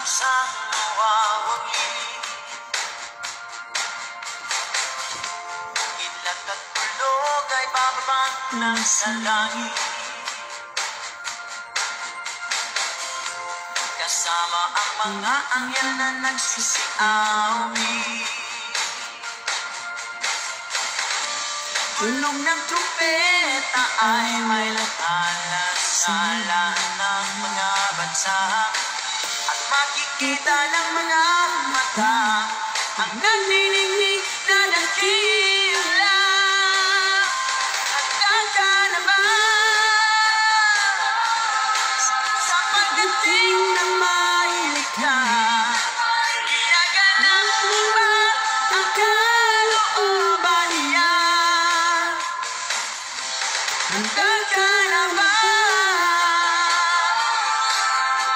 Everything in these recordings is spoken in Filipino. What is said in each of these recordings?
sa mawawagi. Ilat at bulog ay bababang lang sa langit. Kasama ang mga anghel na nagsisiawi. Tunog ng trumpeta ay may lathala sa lahat ng mga bansa. At makikita ng mga mata ang naniningning na dakila. Handa ka na ba sa pagdating ng mailikha? Ginaganap mo ba ang kalooban niya? Handa ka na ba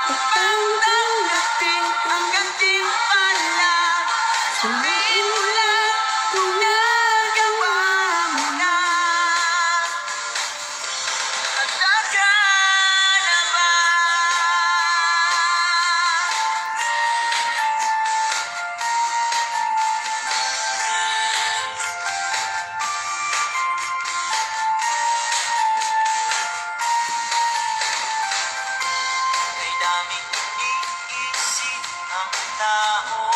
upang tanggapin ang gantimpala? Suriin mo lang kung nagawa mo na. Handa ka na ba? Kay daming iniisip ang tao.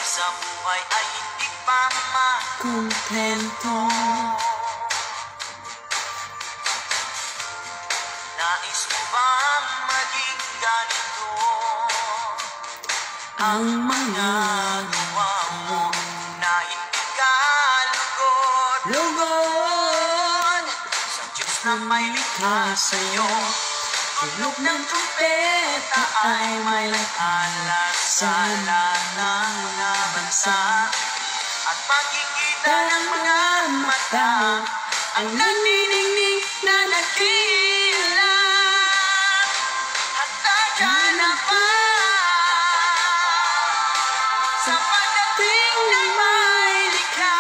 Sa buhay ay hindi pa makuntento. Nais mo bang maging ganito? Ang mga gawa mo na hindi ka lugod sa Diyos na may likha sa'yo. Tunog ng trumpeta ay may lathala sa lahat ng mga bansa. At makikita ng mga mata ang naniningning na dakila. Handa ka na ba sa pagdating ng mailikha?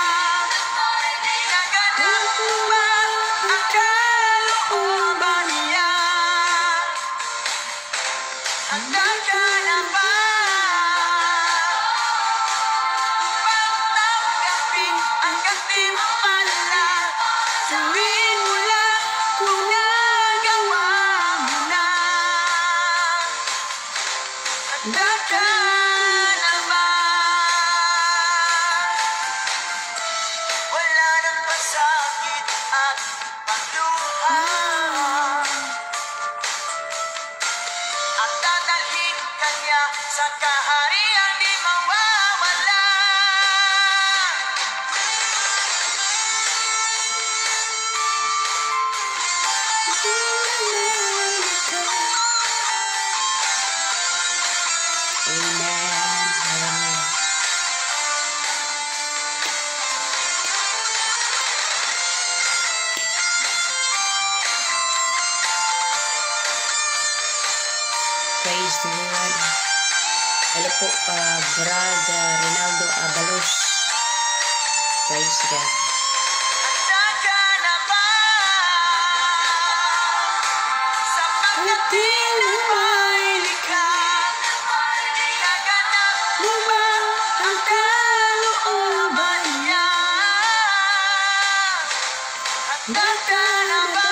Ginaganap mo ba ang kalooban niya? Handa ka na ba upang tanggapin ang gantimpala? Suriin mo lang kung nagawa mo na. Handa ka na ba? Wala nang pasakit at pagluha, at dadalhin ka niya sa kahariang di mawawala. Amen. Praise the Lord. Hello po, Brother Rinaldo Abalos. Praise God. Handa ka na ba sa pagdating ng mailikha? Ginaganap mo ba ang kalooban niya? Handa ka na ba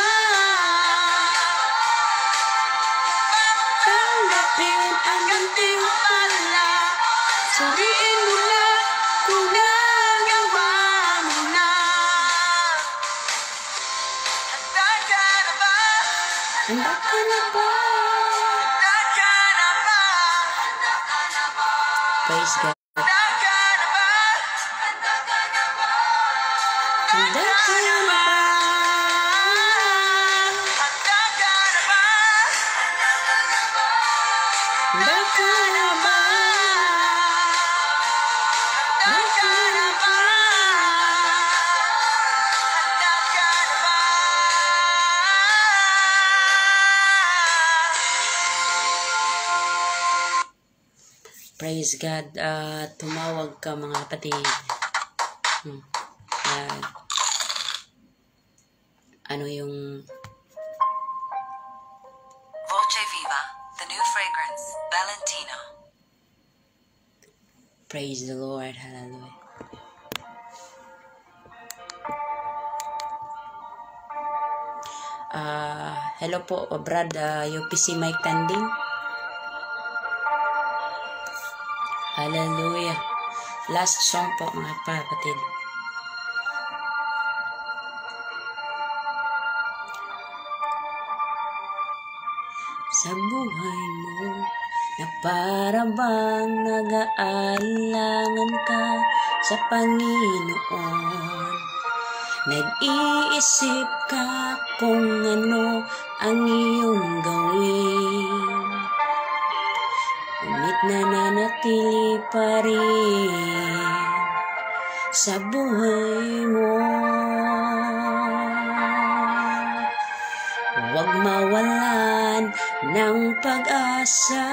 tanggapin ang gantimpala? Suriin mo lang kung nagawa mo na. Handa ka na ba? Handa ka na ba? Handa ka na ba? Praise God. Handa ka na ba? Handa ka na ba? Handa ka na ba? Handa ka na ba? Handa ka na ba? Handa ka na ba? Handa ka na ba? Handa ka na ba? Praise God. Tumawag ka mga kapatid. Volume Dolce Viva, the new fragrance, Valentino. Praise the Lord. Hallelujah. Hello po, Brad, UPC Mike Tanding. Hallelujah. Last song po, mga kapatid. Sa buhay mo, na para bang nag-aalangan ka sa Panginoon. Nag-iisip ka kung ano ang iyong gawin. Ngunit nananatili pa rin sa buhay mo. Huwag mawalan ng pag-asa,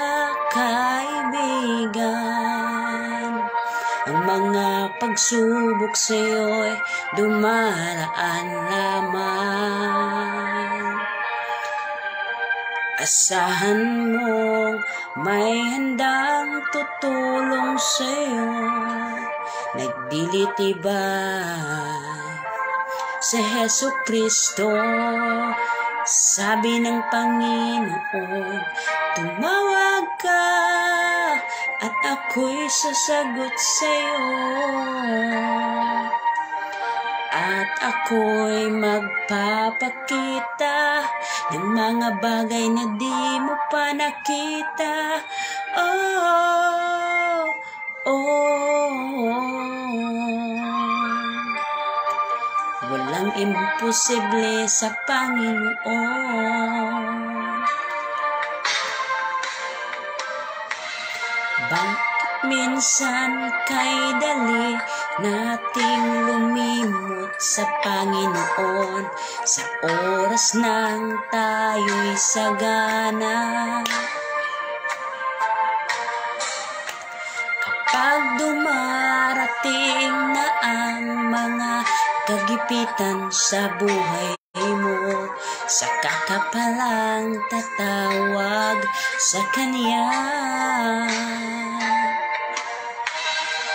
kaibigan. Ang mga pagsubok sa'yo'y dumaraan lamang. Asahan mong may handang tutulong sa'yo. Nagdilitibay si Hesu Kristo. Sabi ng Panginoon, tumawag ka at ako'y sasagot sa'yo. At ako'y magpapakita ng mga bagay na di mo pa nakita. Oh, oh. Walang imposible sa Panginoon. Bakit minsan kay dali nating lumimot sa Panginoon sa oras nang tayo'y sagana? Kapag dumarating na ang mga kagipitan sa buhay mo, saka ka palang tatawag sa Kanya.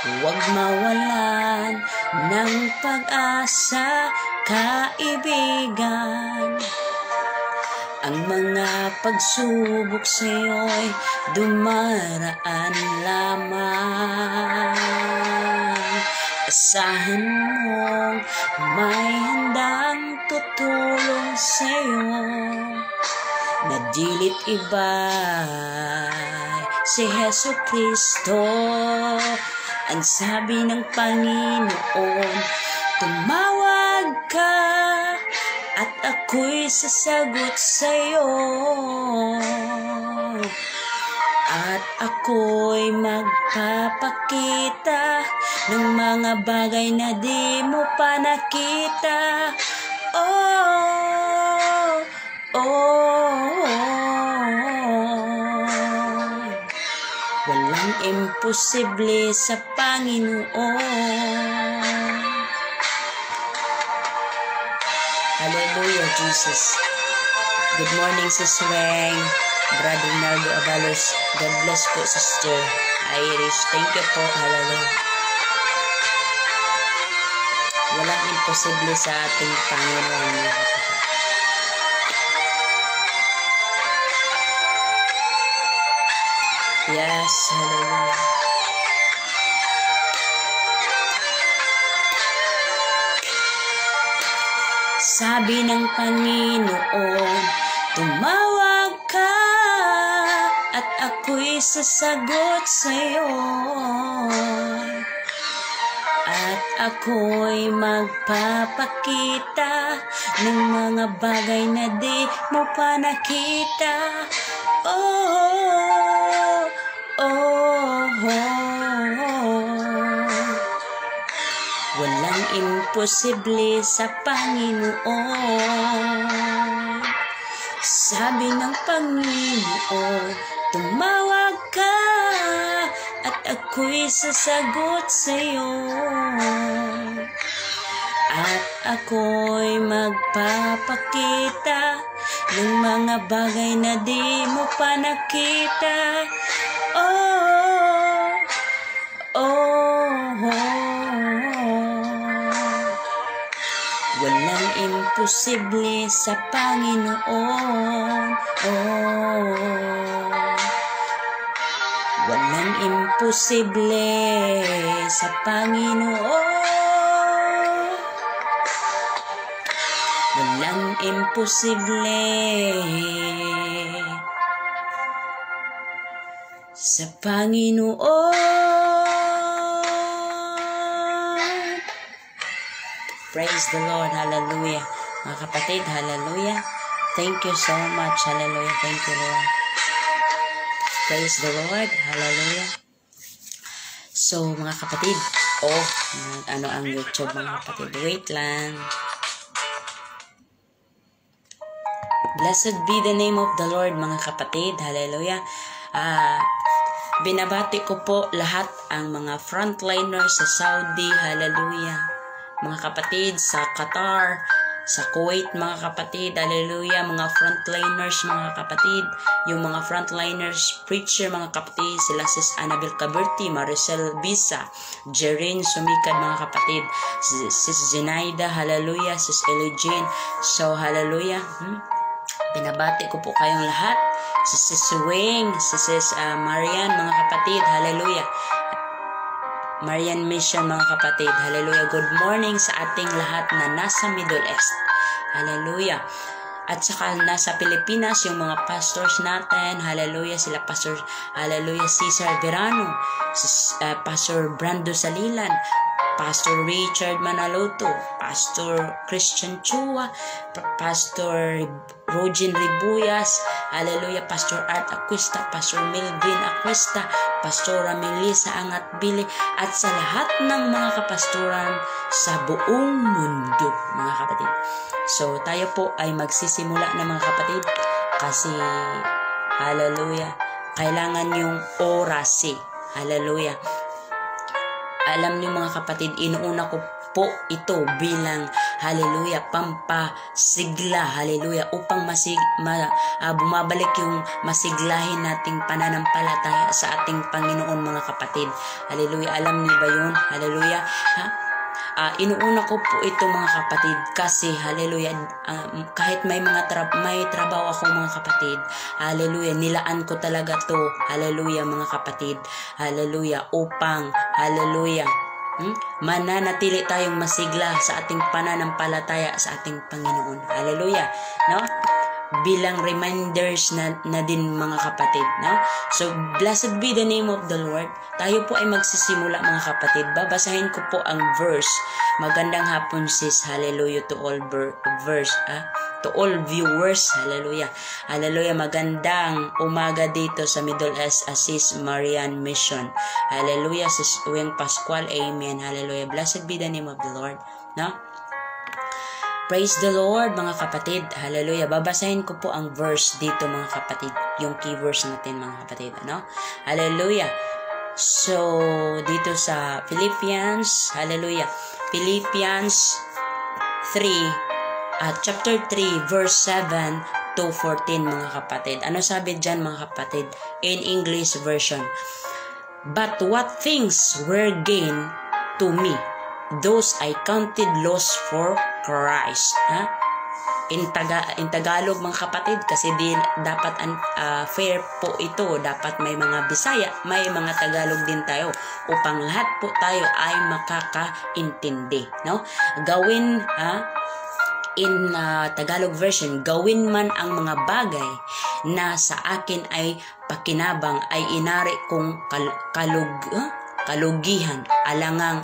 Huwag mawalan ng pag-asa, kaibigan. Ang mga pagsubok sa'yo'y dumaraan lamang. Asahan mong may handang tutulong sa'yo. Nadilit iba'y si Hesu Kristo. Ang sabi ng Panginoon, tumawag ka at ako'y sasagot sa'yo. At ako'y magpapakita ng mga bagay na di mo pa nakita. Oh, oh, oh. Walang imposible sa Panginoon. Hallelujah, Jesus. Good morning, Sis Weng. Brother Nardo Avalos. God bless po, Sister Irish. Thank you po. Hallelujah. Walang imposible sa ating Panginoon. Yes, hallelujah. Sabi ng Panginoon, tumawag ka at ako'y sasagot sa'yo. At ako'y magpapakita ng mga bagay na di mo pa nakita. Oh, oh, oh. Walang imposible sa Panginoon. Sabi ng Panginoon, tumawag ka at ako'y sasagot sa'yo. At ako'y magpapakita ng mga bagay na di mo pa nakita. Oh, oh, walang imposible sa Panginoon. Walang imposible sa Panginoon. Walang imposible sa Panginoon. Praise the Lord. Hallelujah. Mga kapatid, hallelujah. Thank you so much. Hallelujah. Thank you, Lord. Praise the Lord. Hallelujah. So, mga kapatid, ano ang YouTube, mga kapatid? Wait lang. Blessed be the name of the Lord, mga kapatid. Hallelujah. Binabati ko po lahat ang mga frontliners sa Saudi. Hallelujah. Mga kapatid sa Qatar, sa Kuwait, mga kapatid. Hallelujah. Mga frontliners, mga kapatid. Yung mga frontliners, preacher, mga kapatid. Sila Sis Annabel Caberti, Maricel Bisa, Jerin Sumikad, mga kapatid. Sis Zenaida, hallelujah. Sis Ellie Jane. So, hallelujah. Binabati ko po kayong lahat. Sis Wing, Sis Marian, mga kapatid. Hallelujah. Marian Mission, mga kapatid. Hallelujah. Good morning sa ating lahat na nasa Middle East. Hallelujah. At saka nasa Pilipinas, yung mga pastors natin. Hallelujah. Sila Pastor, hallelujah, Cesar Verano, Pastor Brando Salilan, Pastor Richard Manaloto, Pastor Christian Chua, Pastor Rogin Ribuyas, hallelujah, Pastor Art Acuesta, Pastor Melvin Acuesta, Pastora Melissa Angatbili, at sa lahat ng mga kapastoran sa buong mundo, mga kapatid. So, tayo po ay magsisimula na, mga kapatid, kasi, hallelujah, kailangan yung orasi, hallelujah. Alam niyo, mga kapatid, inuuna ko po ito bilang, hallelujah, pampasigla, hallelujah, upang bumabalik yung masiglahin nating pananampalataya sa ating Panginoon, mga kapatid. Hallelujah. Alam niyo ba yun? Hallelujah. Inuuna ko po ito, mga kapatid, kasi, hallelujah, kahit may trabaho ako, mga kapatid, hallelujah, nilaan ko talaga to, hallelujah, mga kapatid, hallelujah, upang, hallelujah, mananatili tayong masigla sa ating pananampalataya sa ating Panginoon. Hallelujah. No? Bilang reminders na din, mga kapatid. No? So, blessed be the name of the Lord. Tayo po ay magsisimula, mga kapatid. Babasahin ko po ang verse. Magandang hapon, sis. Hallelujah to all to all viewers. Hallelujah. Hallelujah. Magandang umaga dito sa Middle East, Sis Marian Mission. Hallelujah. Sis Uweng Pascual. Amen. Hallelujah. Blessed be the name of the Lord. No? Praise the Lord, mga kapatid. Hallelujah. Babasahin ko po ang verse dito, mga kapatid. Yung key verse natin, mga kapatid. No? Hallelujah. So, dito sa Philippians. Hallelujah. Philippians 3. Chapter 3, verse 7 to 14, mga kapatid. Ano sabi dyan, mga kapatid? In English version. But what things were gain to me, those I counted loss for Christ. In Tagalog, mga kapatid, kasi din dapat fair po ito. Dapat may mga Bisaya, may mga Tagalog din tayo, upang lahat po tayo ay makakaintindi. No? Gawin, in Tagalog version, gawin man ang mga bagay na sa akin ay pakinabang, ay inari kong kalugihan, alang-alang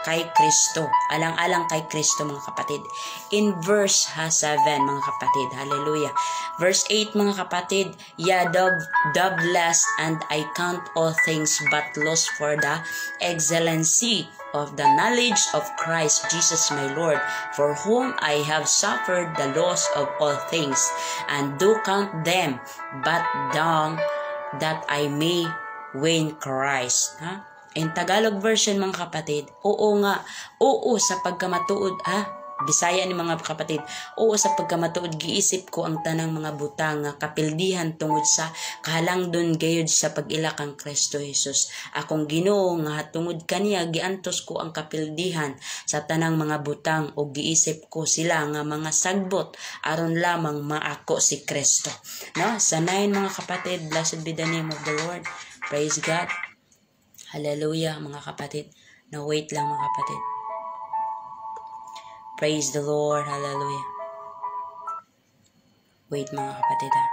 kay Kristo. Alang-alang kay Kristo, mga kapatid. In verse 7, mga kapatid. Hallelujah. Verse 8, mga kapatid. Doubtless, and I count all things but loss for the excellency of the knowledge of Christ Jesus my Lord, for whom I have suffered the loss of all things, and do count them but dung, that I may win Christ. In Tagalog version, mga kapatid, oo nga, oo sa pagkamatuod, Bisaya ni mga kapatid, oo sa pagkamatuod giisip ko ang tanang mga butang nga kapildihan tungod sa kahalangdon gayud sa pag-ila kang Kristo Jesus. Akong Ginoo nga tungod kaniya giantos ko ang kapildihan sa tanang mga butang o giisip ko sila nga mga sagbot aron lamang maako si Kristo. No? Sa 9 mga kapatid, blessed be the name of the Lord. Praise God. Hallelujah mga kapatid. No, wait lang mga kapatid. Praise the Lord. Hallelujah. Wait mga kapatid ha.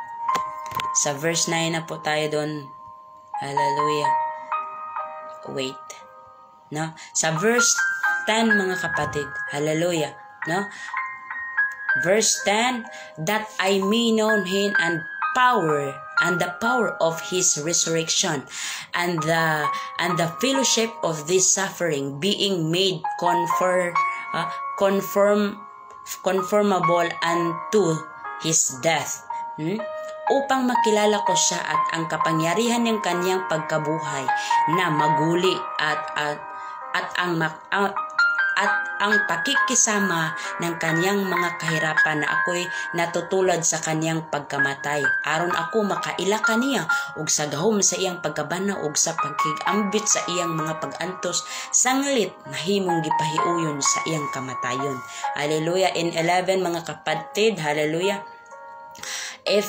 Sa verse 9 na po tayo doon. Hallelujah. Wait. No? Sa verse 10 mga kapatid. Hallelujah. No? Verse 10, that I may know him and the power of his resurrection and the fellowship of this suffering, being made conformable unto his death, upang makilala ko siya at ang kapangyarihan ng kanyang pagkabuhay na maguli at ang pakikisama ng kanyang mga kahirapan na ako'y natutulad sa kanyang pagkamatay, aron ako makaila kaniya ug sa gahom sa iyang pagkabana ug sa pagkigambit sa iyang mga pag-antos sanglit nahimong gipahiuyon sa iyang kamatayon. Hallelujah. In 11 mga kapatid, hallelujah. If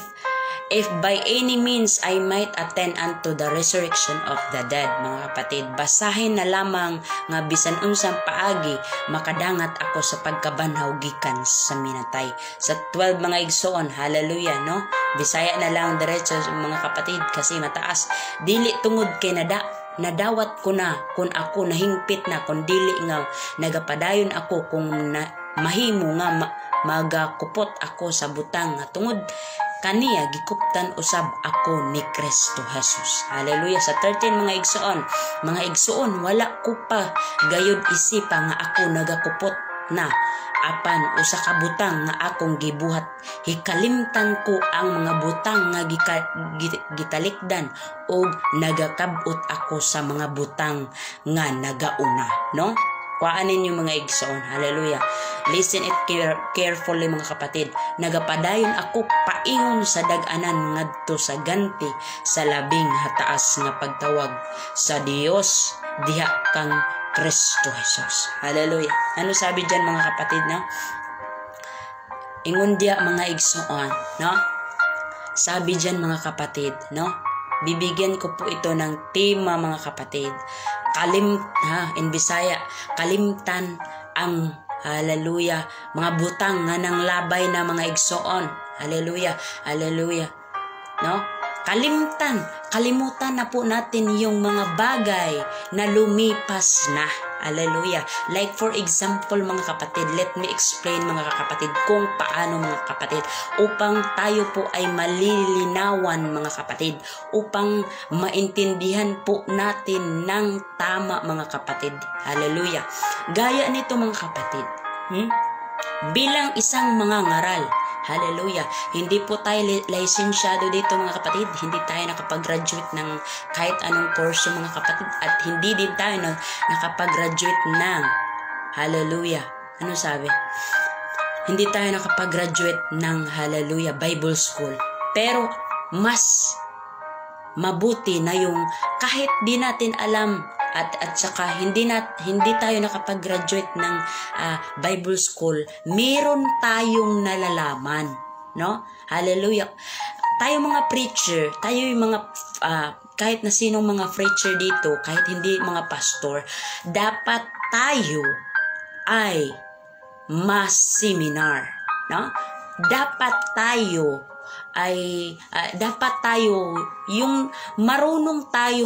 by any means I might attend unto the resurrection of the dead, mga kapatid, basahin na lamang nga bisan unsang paagi makadangat ako sa pagkabanhaw gikan sa minatay. Sa 12 mga igsoon, hallelujah, no? Bisaya na lang diretso mga kapatid kasi mataas. Dili tungod kay nadawat ko na kung ako nahingpit na, kung dili nga nagapadayon ako kung mahimo nga magakupot ako sa butang nga tungod kaniya gikuptan usab ako ni Kristo Jesus. Hallelujah. Sa 13 mga igsoon, wala ko pa gayud isipa nga ako nagakupot na apan usa ka butang nga akong gibuhat. Hikalimtan ko ang mga butang nga gitalikdan og nagakabot ako sa mga butang nga nagauna, no? Kuaanin yung mga igsoon. Hallelujah. Listen it carefully mga kapatid. Nagapadayon ako paingon sa dag-anan ngadto sa ganti sa labing hataas nga pagtawag sa Dios diha kang Kristo Jesus. Hallelujah. Ano sabi diyan mga kapatid, no? Ingon diya mga igsoon, no? Sabi diyan mga kapatid, no? Bibigyan ko po ito ng tema mga kapatid. In Bisaya, kalimtan ang hallelujah, mga butang nga nang labay na mga igsoon. Hallelujah, hallelujah. No? Kalimutan na po natin yung mga bagay na lumipas na. Hallelujah. Like for example mga kapatid, let me explain mga kapatid kung paano mga kapatid upang tayo po ay malilinawan mga kapatid, upang maintindihan po natin ng tama mga kapatid. Hallelujah. Gaya nito mga kapatid, bilang isang mga ngaral, hallelujah, hindi po tayo lisensyado dito mga kapatid, hindi tayo nakapag-graduate ng kahit anong kurso mga kapatid, at hindi din tayo nakapag-graduate ng, hallelujah, ano sabi? Hindi tayo nakapag-graduate ng, hallelujah, Bible school. Pero mas mabuti na yung kahit di natin alam at saka hindi tayo nakapag-graduate ng Bible school, meron tayong nalalaman, no? Hallelujah. Tayo mga preacher, tayo yung mga kahit na sinong mga preacher dito, kahit hindi mga pastor, dapat tayo ay mas seminar, no? Dapat tayo yung marunong tayo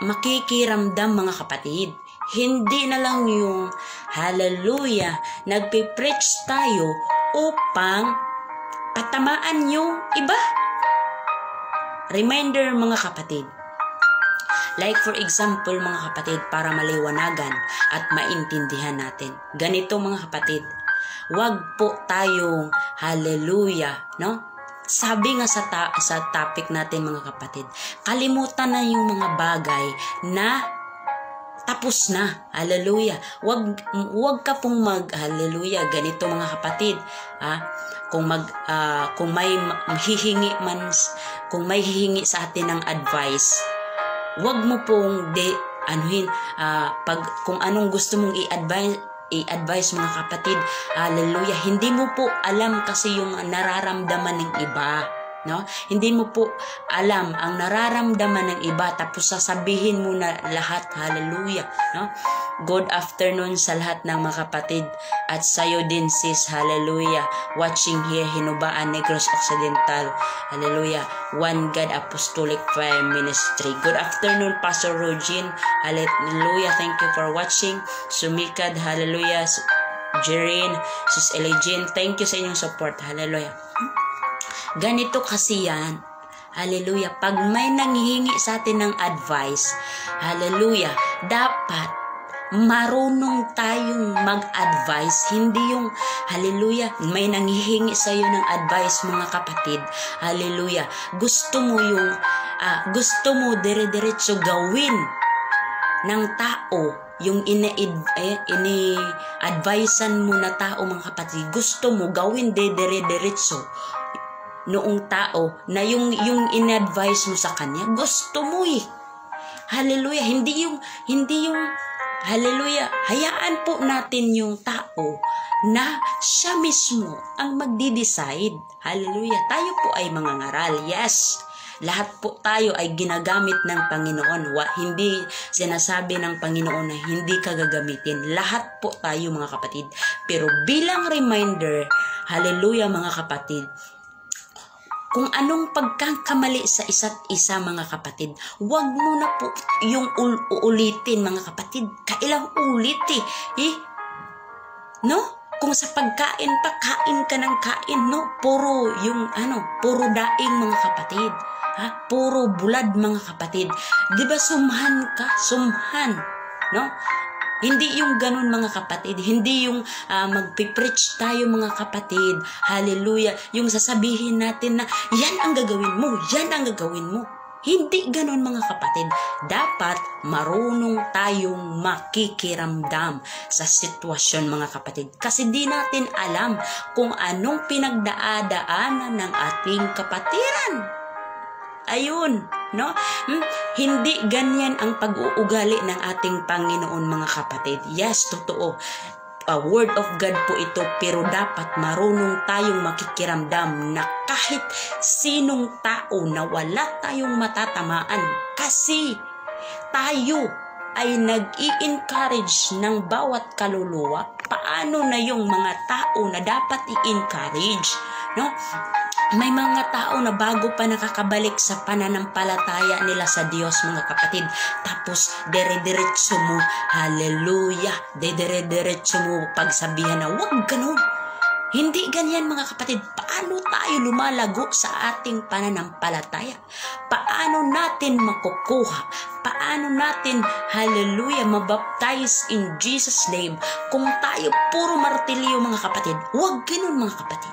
makikiramdam mga kapatid. Hindi na lang yung hallelujah, nagpe-preach tayo upang patamaan yung iba. Reminder mga kapatid. Like for example mga kapatid, para maliwanagan at maintindihan natin. Ganito mga kapatid, wag po tayong hallelujah, no? Sabi nga sa topic natin mga kapatid, kalimutan na yung mga bagay na tapos na. Hallelujah. Wag ka pong hallelujah, ganito mga kapatid. Kung may hihingi sa atin ng advice, wag mo pong kung anong gusto mong i-advise mga kapatid. Hallelujah. Hindi mo po alam kasi yung nararamdaman ng iba. No? Hindi mo po alam ang nararamdaman ng iba tapos sasabihin mo na lahat. Hallelujah. No? Good afternoon sa lahat ng mga kapatid at sayo din sis. Hallelujah. Watching here, Hinubaan, Negros Occidental. Hallelujah. One God Apostolic Fire Ministry. Good afternoon Pastor Rogin. Hallelujah. Thank you for watching. Sumikad. Hallelujah. Jerin, Sis Elegine. Thank you sa inyong support. Hallelujah. Ganito kasi yan. Hallelujah. Pag may nanghihingi sa atin ng advice, hallelujah, dapat marunong tayong mag-advise. Hindi yung, hallelujah, may nanghihingi sa iyo ng advice mga kapatid. Hallelujah. Gusto mo dire-diretso gawin ng tao yung ini-advisean mo na tao mga kapatid. Gusto mo gawin dire-diretso noong tao na yung in-advise mo sa kanya, gusto mo Hallelujah. Hindi yung hallelujah. Hayaan po natin yung tao na siya mismo ang magdi-decide. Hallelujah. Tayo po ay mangangaral. Yes. Lahat po tayo ay ginagamit ng Panginoon. Hindi sinasabi ng Panginoon na hindi ka gagamitin. Lahat po tayo mga kapatid. Pero bilang reminder, hallelujah mga kapatid, kung anong pagkakamali sa isa't isa mga kapatid, wag mo na po yung uulitin mga kapatid. Kailang ulit no? Kung sa pagkain pa, kain ka ng kain, no? Puro daing mga kapatid. Puro bulad mga kapatid. Diba sumhan ka? Sumhan, no? Hindi yung ganun mga kapatid. Hindi yung magpipreach tayo mga kapatid. Hallelujah. Yung sasabihin natin na yan ang gagawin mo. Yan ang gagawin mo. Hindi ganun mga kapatid. Dapat marunong tayong makikiramdam sa sitwasyon mga kapatid. Kasi di natin alam kung anong pinagdaadaanan ng ating kapatiran. Ayun, no? Hindi ganyan ang pag-uugali ng ating Panginoon mga kapatid. Yes, totoo. Word of God po ito, pero dapat marunong tayong makikiramdam na kahit sinong tao na wala tayong matatamaan kasi tayo ay nag-i-encourage ng bawat kaluluwa. Paano na yung mga tao na dapat i-encourage, no? May mga tao na bago pa nakakabalik sa pananampalataya nila sa Diyos mga kapatid, tapos dire-diretso mo, hallelujah, dire-diretso mo pagsabihan na wag ganun. Hindi ganyan mga kapatid. Paano tayo lumalago sa ating pananampalataya? Paano natin makukuha? Paano natin, hallelujah, mabaptize in Jesus' name kung tayo puro martilyo mga kapatid? Wag ganun mga kapatid.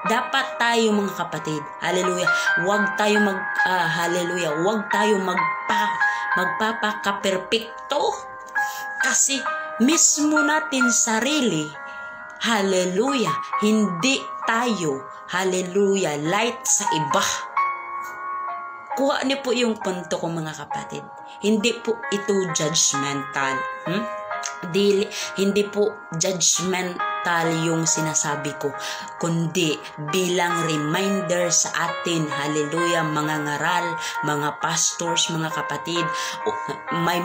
Dapat tayo mga kapatid, hallelujah, wag tayo hallelujah, wag tayo magpapaka-perpekto kasi mismo natin sarili, hallelujah, hindi tayo, hallelujah, light sa iba. Kuha niyo po yung punto ko mga kapatid. Hindi po ito judgmental. Hindi po judgmental yung sinasabi ko, kundi bilang reminder sa atin, hallelujah, mga ngaral, mga pastors, mga kapatid, may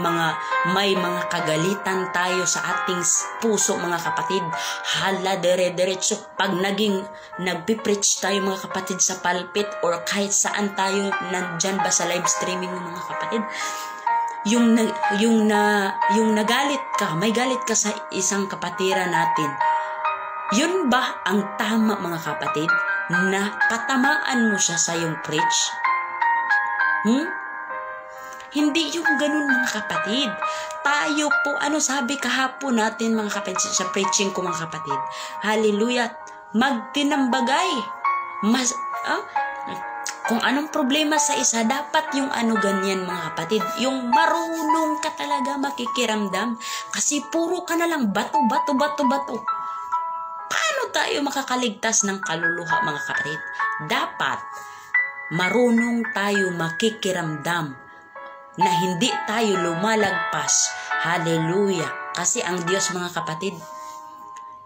mga kagalitan tayo sa ating puso mga kapatid. Hala dire-diretso pag nagpipreach tayo mga kapatid sa pulpit or kahit saan tayo nandyan ba sa live streaming mga kapatid, yung nagalit ka, may galit ka sa isang kapatiran natin, yun ba ang tama mga kapatid na patamaan mo siya sa iyong preach? Hindi yung ganun mga kapatid. Tayo po, sabi kahapon natin mga kapatid sa preaching ko mga kapatid, hallelujah, magtinambagay. Kung anong problema sa isa, dapat yung ganyan mga kapatid, yung marunong ka talaga makikiramdam. Kasi puro ka na lang bato. Paano tayo makakaligtas ng kaluluha mga kapatid? Dapat marunong tayo makikiramdam na hindi tayo lumalagpas. Hallelujah. Kasi ang Diyos mga kapatid,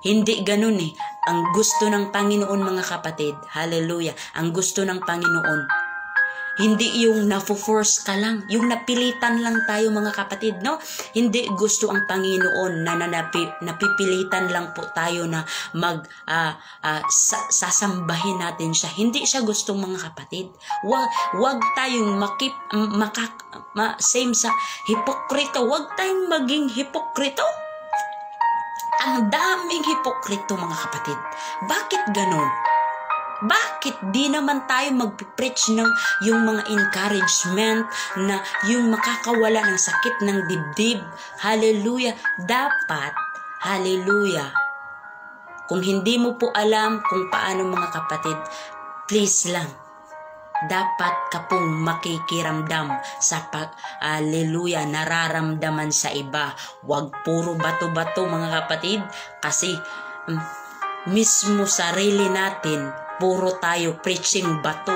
hindi ganun eh. Ang gusto ng Panginoon mga kapatid, hallelujah, ang gusto ng Panginoon, hindi yung na-force ka lang, yung napilitan lang tayo mga kapatid, no? Hindi gusto ang Panginoon na napipilitan lang po tayo na sasambahin natin siya. Hindi siya gusto mga kapatid. Wag tayong same sa hipokrito. Wag tayong maging hipokrito. Ang daming hipokrito mga kapatid. Bakit ganon? Bakit di naman tayo mag-preach ng yung mga encouragement na yung makakawala ng sakit ng dibdib? Hallelujah. Dapat, hallelujah. Kung hindi mo po alam kung paano mga kapatid, please lang, dapat ka pong makikiramdam sa hallelujah, nararamdaman sa iba. Huwag puro bato-bato mga kapatid, kasi mismo sarili natin, puro tayo preaching bato.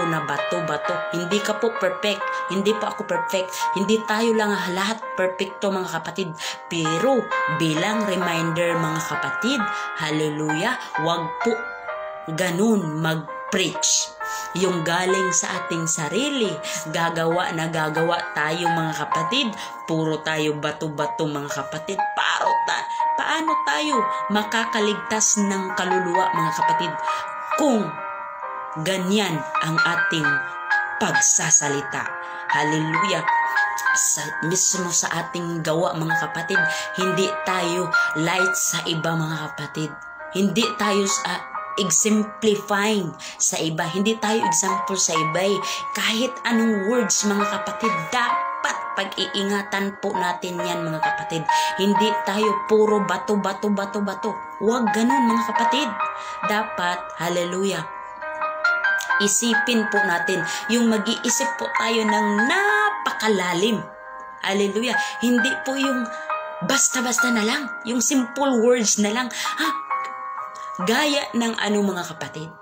Hindi ka po perfect, hindi pa ako perfect, hindi tayo lang lahat perfecto mga kapatid. Pero bilang reminder mga kapatid, hallelujah, huwag po ganun mag-preach. Yung galing sa ating sarili, gagawa tayo mga kapatid, puro tayo bato-bato mga kapatid. Paano tayo makakaligtas ng kaluluwa mga kapatid kung ganyan ang ating pagsasalita? Hallelujah. Mismo sa ating gawa mga kapatid, hindi tayo light sa iba mga kapatid. Hindi tayo exemplifying sa iba. Hindi tayo example sa iba eh. Kahit anong words mga kapatid, dapat pag-iingatan po natin yan mga kapatid. Hindi tayo puro bato. Huwag ganun mga kapatid. Dapat, hallelujah, isipin po natin, yung mag-iisip po tayo ng napakalalim. Hallelujah. Hindi po yung basta-basta na lang, yung simple words na lang. Gaya ng mga kapatid.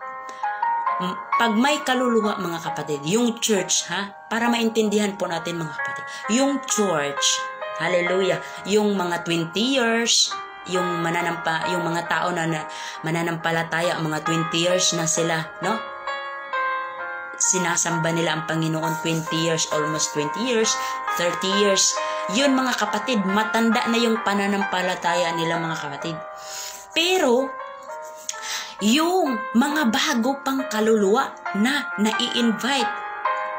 Pag may kaluluwa mga kapatid, yung church, para maintindihan po natin mga kapatid, yung church, hallelujah, yung mga 20 years, yung mga tao na mananampalataya, mga 20 years na sila, no? Sinasamba nila ang Panginoon 20 years, almost 20 years, 30 years. Yun mga kapatid, matanda na yung pananampalataya nila mga kapatid. Pero yung mga bago pang kaluluwa na nai-invite,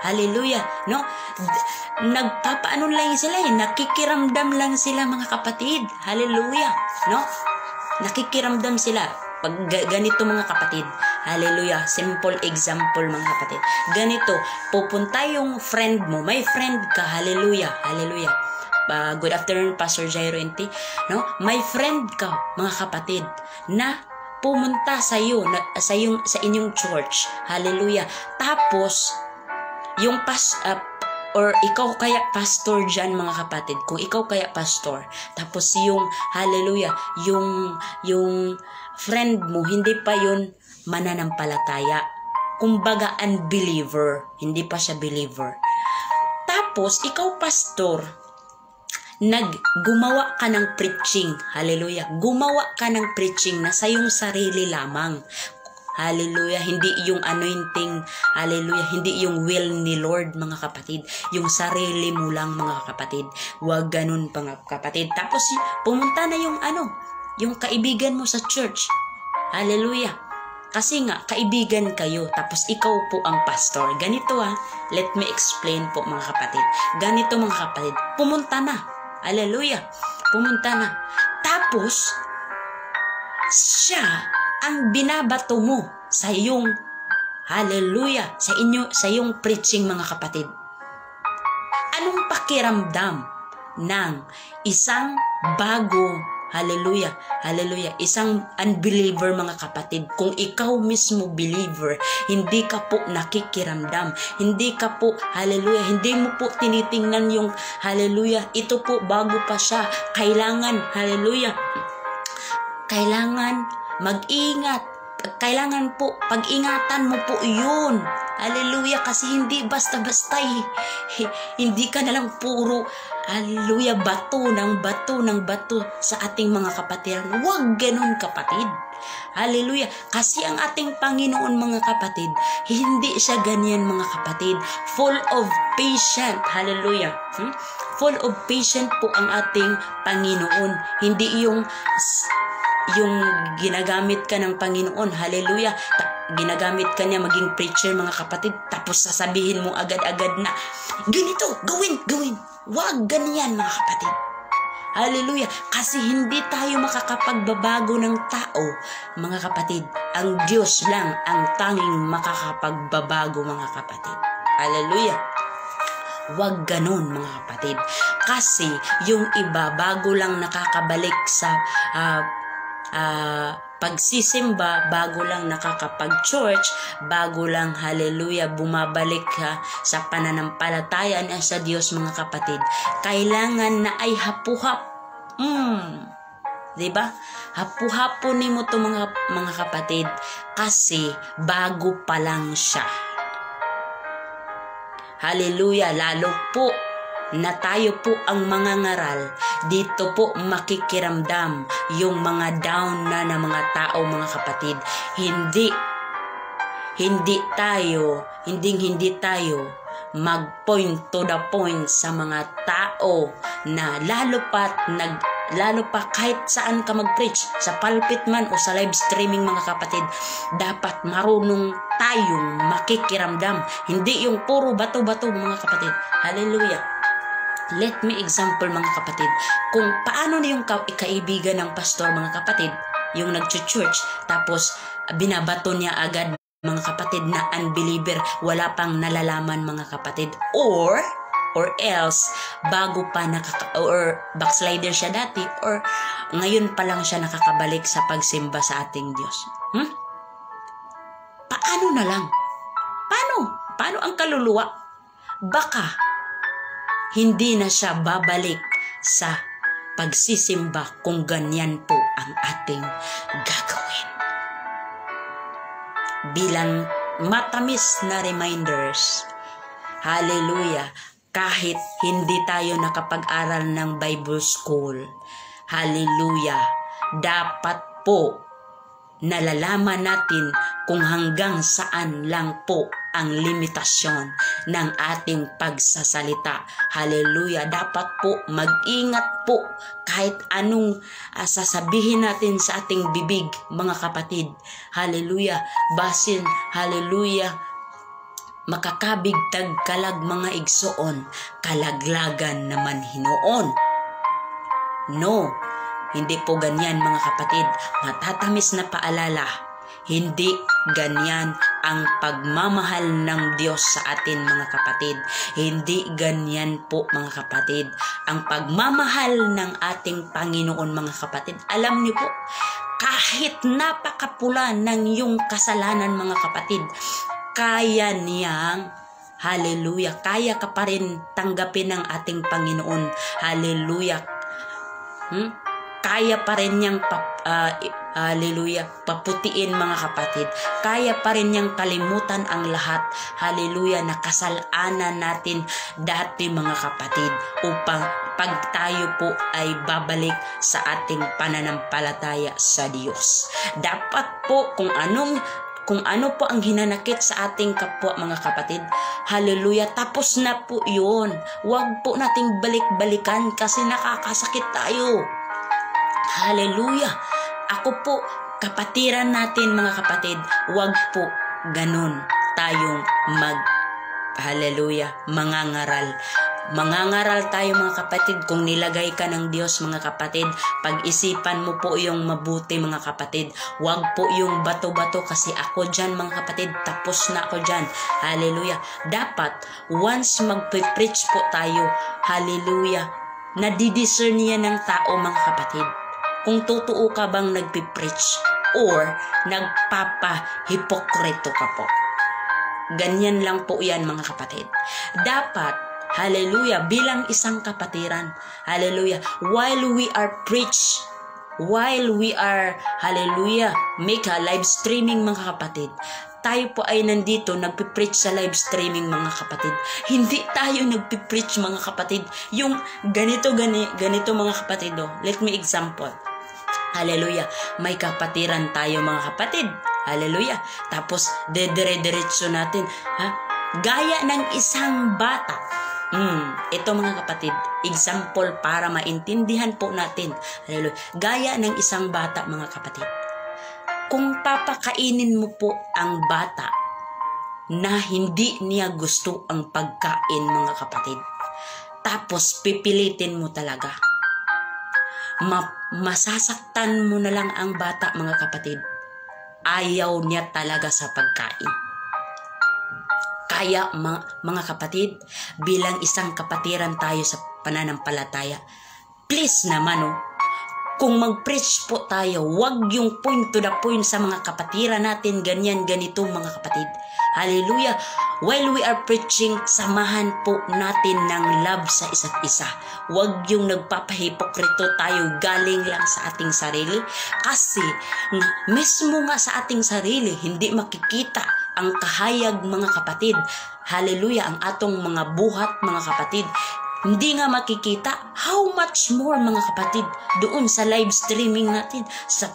hallelujah, no? Nagpapaano lang sila nakikiramdam lang sila mga kapatid, hallelujah, no? Nakikiramdam sila. Pag ganito mga kapatid, hallelujah, simple example mga kapatid. Ganito, pupunta yung friend mo, may friend ka, hallelujah, hallelujah. Good afternoon, Pastor Jairo Enti, no? May friend ka mga kapatid na pumunta sa inyong church, hallelujah. Tapos yung or ikaw kaya pastor dyan mga kapatid, kung ikaw kaya pastor, tapos yung hallelujah, yung friend mo hindi pa yun mananampalataya, kumbaga unbeliever, hindi pa siya believer. Tapos ikaw pastor, gumawa ka ng preaching, hallelujah, gumawa ka ng preaching na sa iyong sarili lamang, hallelujah, hindi yung anointing, hallelujah, hindi yung will ni Lord mga kapatid, yung sarili mo lang mga kapatid. Huwag ganun mga kapatid. Tapos pumunta na yung kaibigan mo sa church, hallelujah, kasi nga kaibigan kayo, tapos ikaw po ang pastor. Ganito let me explain po mga kapatid. Ganito mga kapatid, pumunta na, hallelujah, pumunta na. Tapos siya ang binabato mo sa iyong hallelujah, sa iyong preaching mga kapatid. Anong pakiramdam ng isang bago Hallelujah. Hallelujah. Isang unbeliever mga kapatid, kung ikaw mismo believer, hindi ka po nakikiramdam. Hindi ka po, hallelujah, hindi mo po tinitingnan yung, hallelujah, ito po bago pa siya. Kailangan, hallelujah, kailangan mag-ingat. Kailangan po, pag-ingatan mo po yun. Hallelujah, kasi hindi basta-basta hindi ka nalang puro, hallelujah, bato ng bato sa ating mga kapatiran. Huwag ganun, kapatid. Hallelujah, kasi ang ating Panginoon, mga kapatid, hindi siya ganyan, mga kapatid. Full of patience. Hallelujah. Full of patience po ang ating Panginoon. Hindi yung ginagamit ka ng Panginoon, hallelujah, ginagamit ka niya maging preacher, mga kapatid, tapos sasabihin mo agad-agad na ganito, gawin. Wag ganyan, mga kapatid. Hallelujah, kasi hindi tayo makakapagbabago ng tao, mga kapatid. Ang Diyos lang ang tanging makakapagbabago, mga kapatid. Hallelujah. Wag ganun, mga kapatid, kasi yung iba bago lang nakakabalik sa pagsisimba, bago lang nakakapag-church, bago lang, hallelujah, bumabalik sa pananampalataya na sa Diyos, mga kapatid, kailangan na ay hapuhap. Diba? Hapu-hapo ni mo to, mga kapatid, kasi bago pa lang siya. Hallelujah, lalo po na tayo po ang mga ngaral, dito po makikiramdam yung mga down na mga tao, mga kapatid. Hindi tayo mag-point to the point sa mga tao na lalo pa kahit saan ka mag-preach, sa pulpit man o sa live streaming, mga kapatid, dapat marunong tayong makikiramdam. Hindi yung puro bato-bato, mga kapatid. Hallelujah. Let me example, mga kapatid, kung paano na yung kaibigan ng pastor, mga kapatid, yung nag-church, tapos binabato niya agad, mga kapatid, na unbeliever, wala pang nalalaman, mga kapatid, or else bago pa or backslider siya dati, or ngayon pa lang siya nakakabalik sa pagsimba sa ating Diyos. Paano na lang? Paano ang kaluluwa? Baka hindi na siya babalik sa pagsisimba kung ganyan po ang ating gagawin. Bilang matamis na reminders, hallelujah, kahit hindi tayo nakapag-aral ng Bible School, hallelujah, dapat po nalalaman natin kung hanggang saan lang po ang limitasyon ng ating pagsasalita. Hallelujah. Dapat po mag-ingat po kahit anong sasabihin natin sa ating bibig, mga kapatid. Hallelujah. Basin, hallelujah, makakabigtag kalag mga igsoon, kalaglagan naman hinoon. No, hindi po ganyan, mga kapatid. Matatamis na paalala, hindi ganyan ang pagmamahal ng Diyos sa atin, mga kapatid. Hindi ganyan po, mga kapatid, ang pagmamahal ng ating Panginoon, mga kapatid. Alam niyo po, kahit napakapula ng iyong kasalanan, mga kapatid, kaya niyang, hallelujah, kaya ka pa rin tanggapin ng ating Panginoon. Hallelujah. Kaya pa rin niyang hallelujah, paputiin, mga kapatid. Kaya pa rin niyang kalimutan ang lahat, hallelujah, na kasalanan natin dati, mga kapatid, upang pag tayo po ay babalik sa ating pananampalataya sa Diyos. Dapat po kung ano po ang hinanakit sa ating kapwa, mga kapatid, hallelujah, tapos na po yun. Huwag po nating balik-balikan kasi nakakasakit tayo. Hallelujah. Ako po, kapatiran natin, mga kapatid, huwag po ganun tayong hallelujah, mangangaral. Mangangaral tayo, mga kapatid, kung nilagay ka ng Diyos, mga kapatid, pag-isipan mo po yung mabuti, mga kapatid. Huwag po yung bato-bato, kasi ako dyan, mga kapatid, tapos na ako dyan. Hallelujah. Dapat, once mag-preach po tayo, hallelujah, nadidiscern niya ng tao, mga kapatid. kung totoo ka bang nagpipreach or nagpapa-hipokrito ka po. Ganyan lang po yan mga kapatid. Dapat, hallelujah, bilang isang kapatiran, hallelujah, while we are preach, while we are, hallelujah, make a live streaming mga kapatid, tayo po ay nandito nagpipreach sa live streaming mga kapatid. Hindi tayo nagpipreach mga kapatid. Yung ganito mga kapatid. Oh. Let me example. Hallelujah. May kapatiran tayo mga kapatid. Hallelujah. Tapos dire-diretso natin. Ha? Gaya ng isang bata. Ito mga kapatid. Example para maintindihan po natin. Hallelujah. Gaya ng isang bata mga kapatid. Kung papakainin mo po ang bata na hindi niya gusto ang pagkain mga kapatid, tapos pipilitin mo talaga, masasaktan mo na lang ang bata mga kapatid. Ayaw niya talaga sa pagkain. Kaya mga kapatid, bilang isang kapatiran tayo sa pananampalataya, please naman kung mag-preach po tayo, wag yung point to the point sa mga kapatiran natin, ganito mga kapatid. Hallelujah. While we are preaching, samahan po natin ng love sa isa't isa. Wag yung nagpapahipokrito tayo galing lang sa ating sarili. Kasi mismo nga sa ating sarili, hindi makikita ang kahayag mga kapatid. Hallelujah. Ang atong mga buhat mga kapatid. Hindi nga makikita, how much more mga kapatid doon sa live streaming natin, sa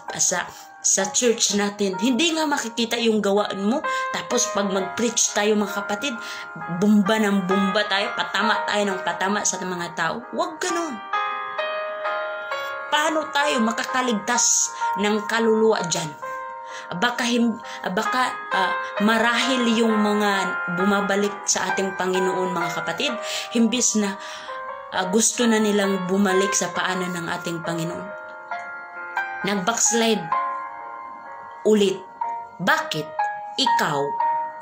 church natin. Hindi nga makikita yung gawaan mo. Tapos pag mag-preach tayo mga kapatid, bumba ng bumba tayo, patama tayo ng patama sa mga tao. Huwag ganun. Paano tayo makakaligtas ng kaluluwa dyan? Baka marahil yung mga bumabalik sa ating Panginoon mga kapatid, himbis na gusto na nilang bumalik sa paanan ng ating Panginoon, nag-backslide ulit. Bakit? Ikaw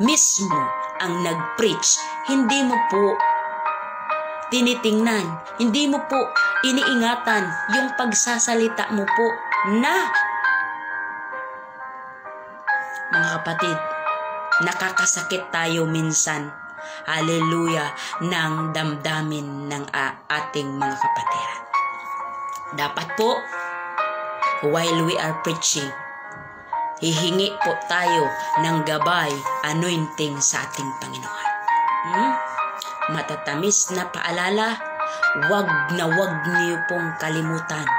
mismo ang nag-preach. Hindi mo po tinitingnan, hindi mo po iniingatan yung pagsasalita mo po na, mga kapatid, nakakasakit tayo minsan, hallelujah, ng damdamin ng ating mga kapatiran. Dapat po, while we are preaching, hihingi po tayo ng gabay, anointing sa ating Panginoon. Matatamis na paalala, wag niyo pong kalimutan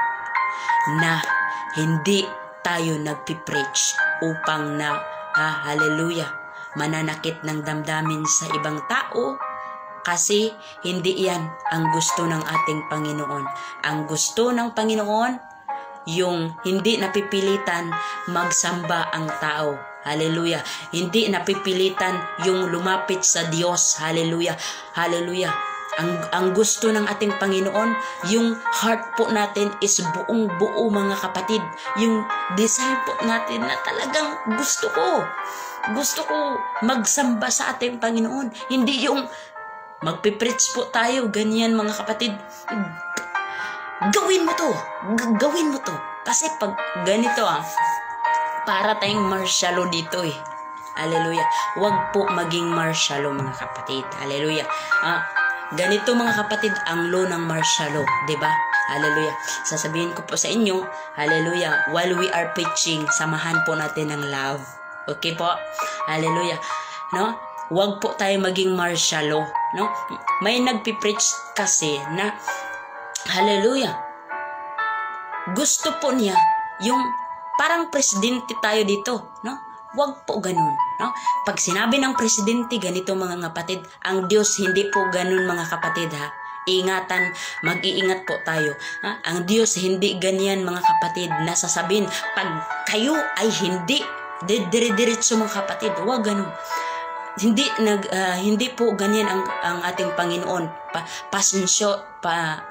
na hindi tayo nagpipreach upang hallelujah, mananakit ng damdamin sa ibang tao, kasi hindi yan ang gusto ng ating Panginoon. Ang gusto ng Panginoon, yung hindi napipilitan magsamba ang tao. Hallelujah. Hindi napipilitan yung lumapit sa Diyos. Hallelujah. Hallelujah. Ang gusto ng ating Panginoon, yung heart po natin is buong buo mga kapatid. Yung desire po natin na talagang gusto ko magsamba sa ating Panginoon. Hindi yung magpipreach po tayo, ganyan mga kapatid. Gawin mo to. Kasi pag ganito para tayong marshalo dito Hallelujah. Huwag po maging marshalo mga kapatid. Hallelujah. Ganito mga kapatid ang law ng martial law, diba? Hallelujah. Sasabihin ko po sa inyo, hallelujah, while we are preaching, samahan po natin ng love. Okay po? Hallelujah. No? Huwag po tayo maging martial law, no? May nagpipreach kasi na, hallelujah, gusto po niya yung parang presidente tayo dito, no? Huwag po ganun, no? Pag sinabi ng presidente, ganito mga kapatid, ang Diyos hindi po ganun mga kapatid, ha? Ingatan, mag-iingat po tayo, ha? Ang Diyos hindi ganyan mga kapatid, na sasabihin, pag kayo ay hindi, dire-diretso mga kapatid, huwag ganun. Hindi po ganyan ang ating Panginoon.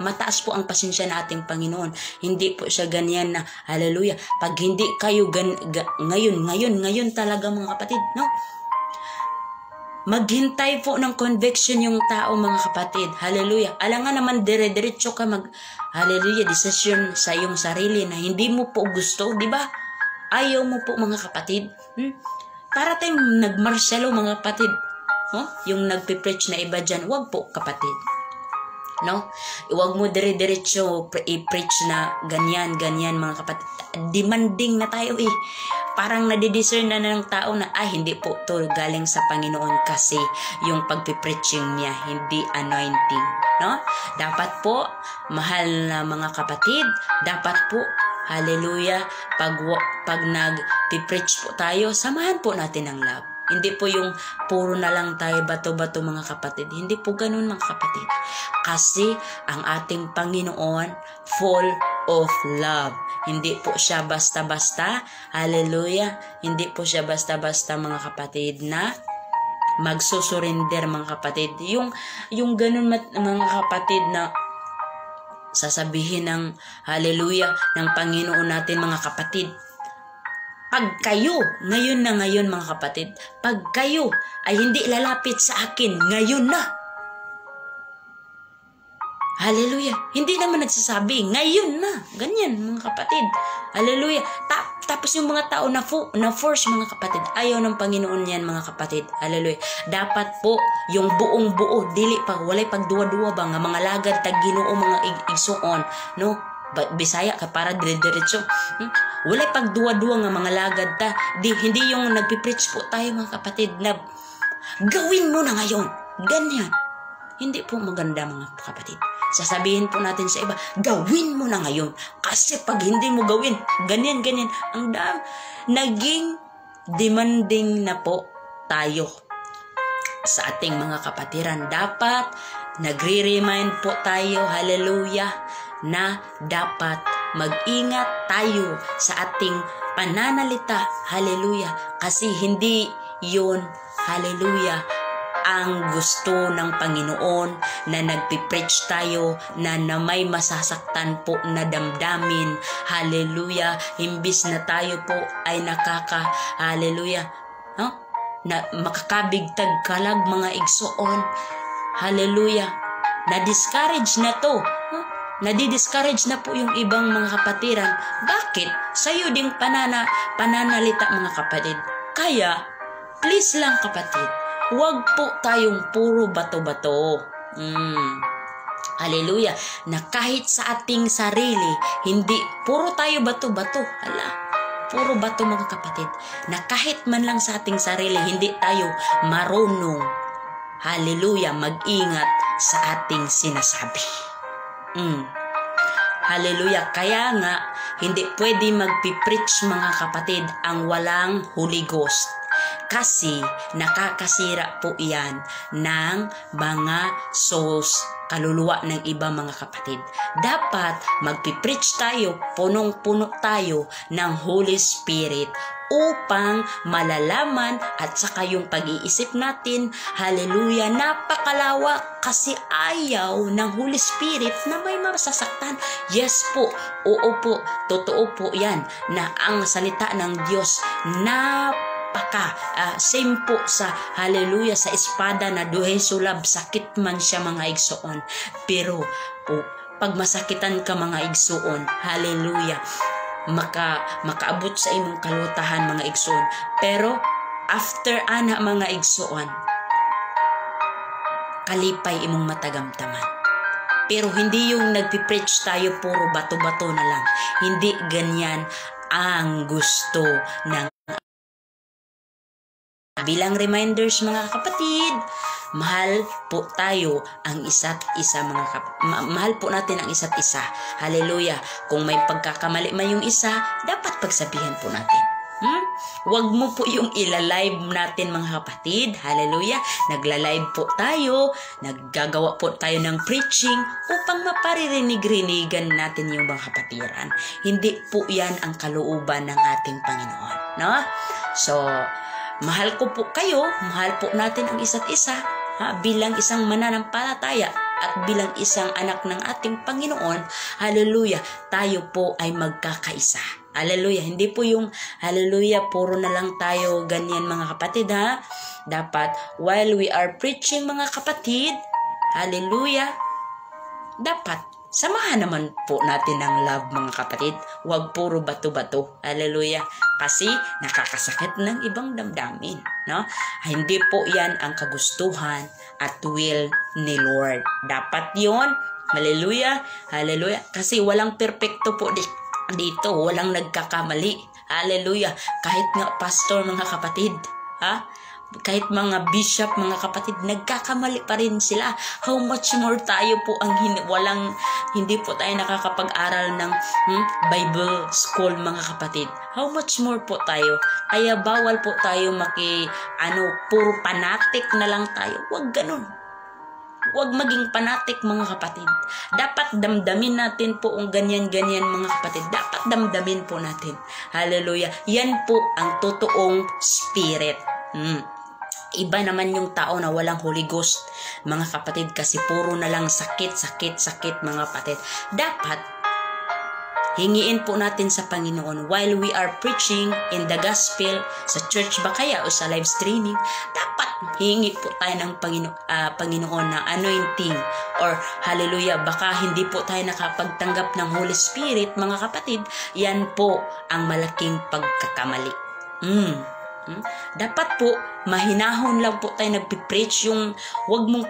Mataas po ang pasensya ng ating Panginoon. Hindi po siya ganyan na, hallelujah, pag hindi kayo ngayon talaga mga kapatid, no? Maghintay po ng conviction yung tao, mga kapatid. Hallelujah. Alangan naman dire-diretso ka hallelujah, desisyon sa iyong sarili na hindi mo po gusto, di ba? Ayaw mo po, mga kapatid. Para tayong nagmarsyalo, mga kapatid. Yung nagpipreach na iba dyan, wag po, kapatid. No? Huwag mo dire-diretso i-preach na ganyan, mga kapatid. Demanding na tayo Parang nadidiscern na ng tao na, hindi po to galing sa Panginoon kasi yung pagpipreaching niya, hindi anointing. No? Dapat po, mahal na mga kapatid, dapat po, hallelujah, pag nag-preach po tayo, samahan po natin ang love. Hindi po yung puro na lang tayo bato-bato, mga kapatid. Hindi po ganun, mga kapatid. Kasi ang ating Panginoon full of love. Hindi po siya basta-basta. Hallelujah. Hindi po siya basta-basta, mga kapatid, na magsusurrender, mga kapatid. Yung ganun, mga kapatid, na sasabihin ng hallelujah ng Panginoon natin, mga kapatid. Pag kayo, ngayon na ngayon, mga kapatid, pag kayo ay hindi lalapit sa akin, ngayon na. Hallelujah. Hindi naman nagsasabi, ngayon na. Ganyan, mga kapatid. Hallelujah. Tapos yung mga tao na force, mga kapatid, ayaw ng Panginoon yan, mga kapatid. Hallelujah. Dapat po, yung buong buo, dili pa, walay pagduwa-duwa ba, nga mga lagad, tag Ginoo, mga igsuon, no? Bisaya ka para dire-diretso. Walay pagduwa-duwa nga mga lagad ta. Hindi yung nagpipreach po tayo, mga kapatid, na gawin mo na ngayon. Ganyan. Hindi po maganda, mga kapatid. Sasabihin po natin sa iba, gawin mo na ngayon. Kasi pag hindi mo gawin, ganyan. Ang naging demanding na po tayo sa ating mga kapatiran. Dapat nagre-remind po tayo, hallelujah, na dapat mag-ingat tayo sa ating pananalita, hallelujah, kasi hindi yun, hallelujah, ang gusto ng Panginoon na nagpipreach tayo na may masasaktan po na damdamin, hallelujah, imbis na tayo po ay hallelujah, na makakabigtag kalag, mga igsoon, hallelujah, na-discourage na to, nadi-discourage na po yung ibang mga kapatiran. Bakit? Sa'yo ding pananalita, mga kapatid. Kaya, please lang, kapatid, huwag po tayong puro bato-bato. Hallelujah. Na kahit sa ating sarili, hindi puro tayo bato-bato. Puro bato, mga kapatid. Na kahit man lang sa ating sarili, hindi tayo marunong, hallelujah, mag-ingat sa ating sinasabi. Hallelujah. Kaya nga, hindi pwede magpipreach, mga kapatid, ang walang Holy Ghost. Kasi nakakasira po yan ng mga souls, kaluluwa ng iba, mga kapatid. Dapat magpipreach tayo, punong-puno tayo ng Holy Spirit upang malalaman at saka yung pag-iisip natin, hallelujah, napakalawak, kasi ayaw ng Holy Spirit na may masasaktan. Yes po, oo po, totoo po yan na ang salita ng Diyos same po sa hallelujah, sa espada na duhe sulab, sakit man siya, mga igsoon. Pero pag masakitan ka, mga igsoon, hallelujah, makaabot sa imong kalutahan, mga igsoon. Pero after ana, mga igsoon, kalipay imong matagamtaman. Pero hindi yung nagpipreach tayo puro bato-bato na lang. Hindi ganyan ang gusto ng bilang reminders, mga kapatid. Mahal po tayo ang isa't isa, mahal po natin ang isa't isa. Hallelujah. Kung may pagkakamali man yung isa, dapat pagsabihan po natin. Huwag mo po yung ilalive natin, mga kapatid. Hallelujah. Nagla-live po tayo, naggagawa po tayo ng preaching upang maparirinig-rinigan natin yung mga kapatiran. Hindi po yan ang kalooban ng ating Panginoon, no? So, mahal ko po kayo, mahal po natin ang isa't isa, bilang isang mananampalataya at bilang isang anak ng ating Panginoon. Hallelujah, tayo po ay magkakaisa. Hallelujah, hindi po yung hallelujah, puro na lang tayo ganyan, mga kapatid, dapat while we are preaching mga kapatid, hallelujah, dapat samahan naman po natin ng love mga kapatid. Huwag puro bato-bato. Hallelujah. Kasi nakakasakit ng ibang damdamin. No? Hindi po yan ang kagustuhan at will ni Lord. Dapat yon. Hallelujah. Hallelujah. Kasi walang perpekto po dito. Walang nagkakamali. Hallelujah. Kahit nga pastor mga kapatid. Kahit mga bishop, mga kapatid, nagkakamali pa rin sila. How much more tayo po ang hindi po tayo nakakapag-aral ng Bible school mga kapatid. How much more po tayo. Kaya bawal po tayo puro panatik na lang tayo. Huwag ganun. Huwag maging panatik mga kapatid. Dapat damdamin natin po ang ganyan-ganyan mga kapatid. Dapat damdamin po natin. Hallelujah. Yan po ang totoong spirit. Iba naman yung tao na walang Holy Ghost, mga kapatid, kasi puro na lang sakit mga kapatid. Dapat hingiin po natin sa Panginoon while we are preaching in the gospel sa church ba kaya o sa live streaming. Dapat hingi po tayo ng Panginoon ng anointing or hallelujah, baka hindi po tayo nakapagtanggap ng Holy Spirit mga kapatid. Yan po ang malaking pagkakamali. Dapat po mahinahon lang po tayo nagpipreach. Yung wag mong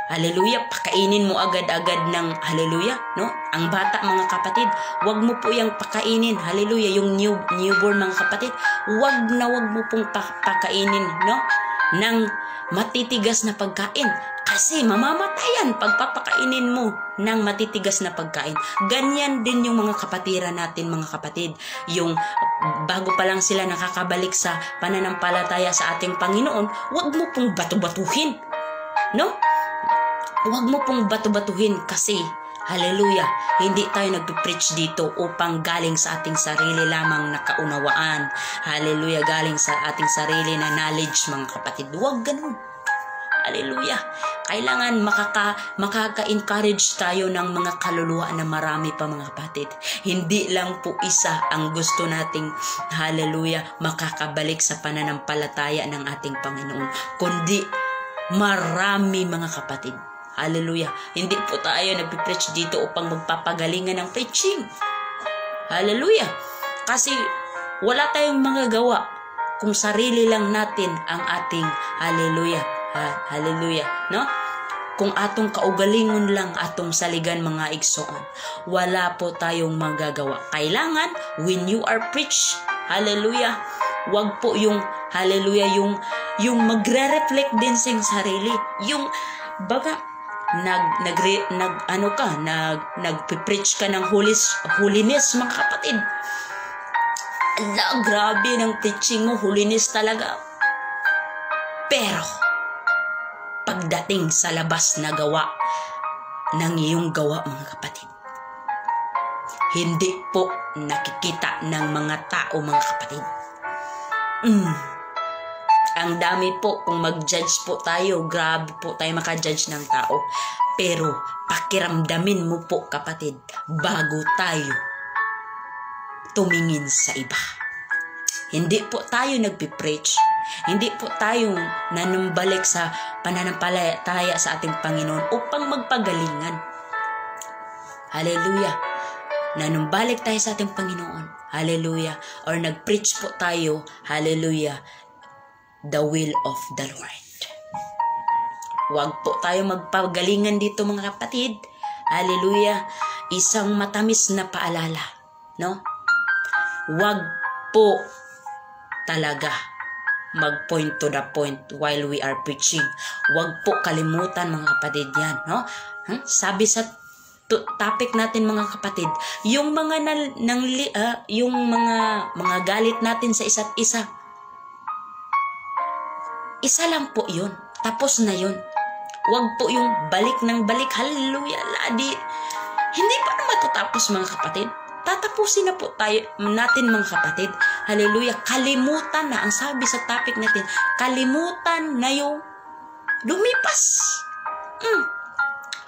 hallelujah pakainin mo agad-agad ng hallelujah, no? Ang bata mga kapatid, wag mo po yung pakainin hallelujah, yung newborn mga kapatid, wag mo pong pakainin, no, ng matitigas na pagkain. Kasi mamamatayan pagpapakainin mo ng matitigas na pagkain. Ganyan din yung mga kapatiran natin mga kapatid. Yung bago pa lang sila nakakabalik sa pananampalataya sa ating Panginoon, huwag mo pong bato-batuhin. No? Huwag mo pong bato-batuhin kasi hallelujah, hindi tayo nagpipreach dito upang galing sa ating sarili lamang na kaunawaan. Hallelujah, galing sa ating sarili na knowledge mga kapatid. Huwag ganun. Hallelujah. Kailangan makaka-encourage tayo ng mga kaluluwa na marami pa mga kapatid. Hindi lang po isa ang gusto nating hallelujah makakabalik sa pananampalataya ng ating Panginoon, kundi marami mga kapatid. Hallelujah. Hindi po tayo nagpipreach dito upang magpapagalingan ng preaching. Hallelujah. Kasi wala tayong magagawa kung sarili lang natin ang ating hallelujah. Hallelujah, no? Kung atong kaugalingon lang atong saligan mga igsoon, wala po tayong magagawa. Kailangan when you are preach, hallelujah, wag po yung hallelujah yung magre-reflect din sa sarili. Yung baga nagpe-preach ka ng holiness mga kapatid. Ala, grabe ng preaching mo, holiness talaga. Pero pagdating sa labas na gawa ng iyong gawa mga kapatid, hindi po nakikita ng mga tao mga kapatid. Ang dami po, kung mag-judge po tayo, grabe po tayo maka-judge ng tao. Pero pakiramdamin mo po kapatid bago tayo tumingin sa iba. Hindi po tayo nagpipreach. Hindi po tayo nanumbalik sa pananampalataya sa ating Panginoon upang magpagalingan. Hallelujah. Nanumbalik tayo sa ating Panginoon. Hallelujah. Or nagpreach po tayo. Hallelujah. The will of the Lord. Huwag po tayo magpagalingan dito mga kapatid. Hallelujah. Isang matamis na paalala. No? Huwag po talaga mag-point to the point while we are preaching. Huwag po kalimutan mga kapatid yan, no? Sabi sa topic natin mga kapatid, yung mga yung mga galit natin sa isa't isa. Isa lang po 'yun. Tapos na 'yun. Huwag po yung balik ng balik. Hallelujah. Ladi. Hindi pa naman matatapos mga kapatid. Tatapusin na po natin mga kapatid. Hallelujah. Kalimutan na. Ang sabi sa topic natin, kalimutan na yung lumipas.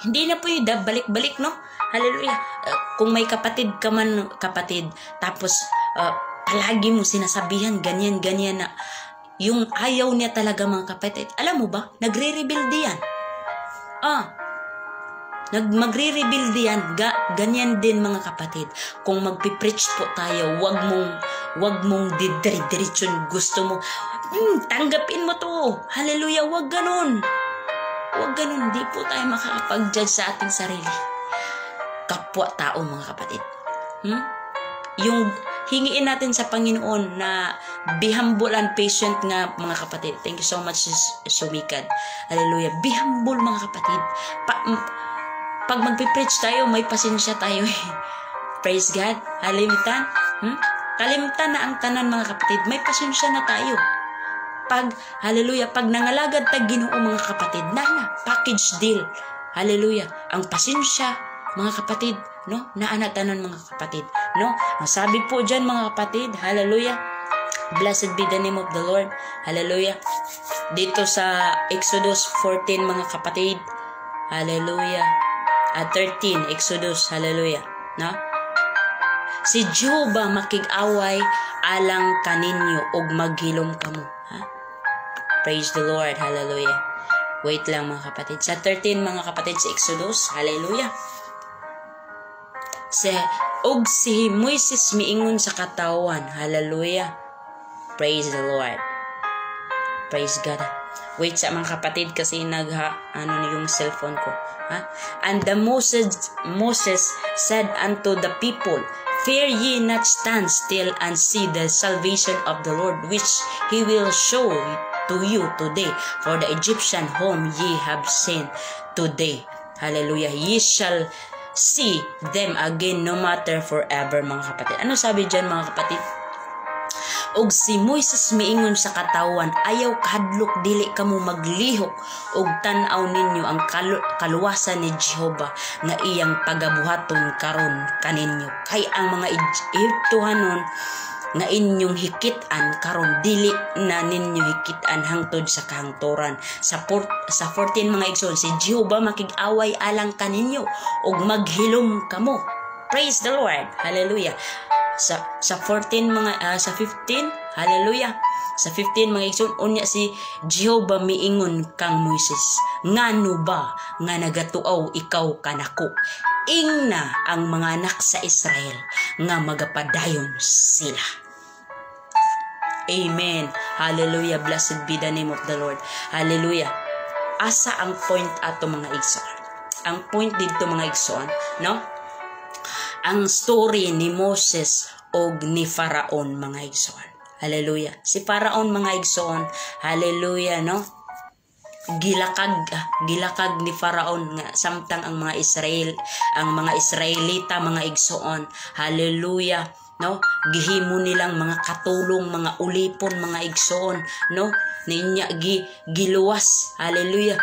Hindi na po yung balik-balik, no? Hallelujah. Kung may kapatid ka man, kapatid, tapos palagi mo sinasabihan ganyan-ganyan na yung ayaw niya talaga mga kapatid. Alam mo ba, nagre-rebuild yan. Magre-rebuild yan. Ganyan din mga kapatid. Kung magpipreach po tayo, wag mong diretson gusto mo. Tanggapin mo to. Hallelujah, wag ganun. Wag ganun. Di po tayo makakapag-judge sa ating sarili. Kapwa tao mga kapatid. Yung hingiin natin sa Panginoon na be humble and patient nga mga kapatid. Thank you so much, Sumikad. Hallelujah. Be humble mga kapatid. Pag magpipreach tayo, may pasensya tayo. Praise God. Kalimutan na ang tanan mga kapatid. May pasensya na tayo. Hallelujah, pag nangalagad tag Ginoo mga kapatid, package deal. Hallelujah. Ang pasensya mga kapatid, no? Naanatanon mga kapatid, no? Ang sabi po diyan mga kapatid, hallelujah. Blessed be the name of the Lord. Hallelujah. Dito sa Exodus 14 mga kapatid. Hallelujah. 13 Exodus, hallelujah, no? Si Jehovah makig-away alang kaninyo ug maghilom kamo. Praise the Lord, hallelujah. Wait lang mga kapatid. Sa 13 mga kapatid sa Exodus, hallelujah. Si Moises miingon sa katawan. Hallelujah. Praise the Lord. Praise God. Wait sa mga kapatid kasi yung cellphone ko. And the Moses said unto the people, fear ye not, stand still and see the salvation of the Lord, which he will show to you today. For the Egyptian whom ye have seen today. Hallelujah. Ye shall see them again no matter forever mga kapatid. Ano sabi dyan mga kapatid? Og si Moises miingon sa katawan, ayaw kahadlok dili kamo maglihok og tan-aw ninyo ang kaluwasan ni Jehovah nga iyang pagabuhaton karon kaninyo. Kay ang mga Egyptohanon nga inyong hikitan karon dili na ninyo hikitan hangtod sa kahangturan. Sa 14 mga igsoon, si Jehovah makig-away alang kaninyo ug maghilom kamo. Praise the Lord. Hallelujah. Sa 15, hallelujah. Sa 15 mga igsoon, unya si Jehovah miingon kang Moises, ngano ba nga nagatuaw ikaw kanako? Ingna ang mga anak sa Israel nga magapadayon sila. Amen. Hallelujah. Blessed be the name of the Lord. Hallelujah. Asa ang point ato mga igsoon? Ang point dito mga igsoon, no? Ang story ni Moses og ni Faraon mga igsoon. Hallelujah. Si Faraon mga igsoon, hallelujah, no? Gilakag ni Faraon nga samtang ang mga Israelita mga igsoon, hallelujah, no? Gihimo nilang mga katulong, mga ulipon mga igsoon, no? Ninya giluwas, hallelujah.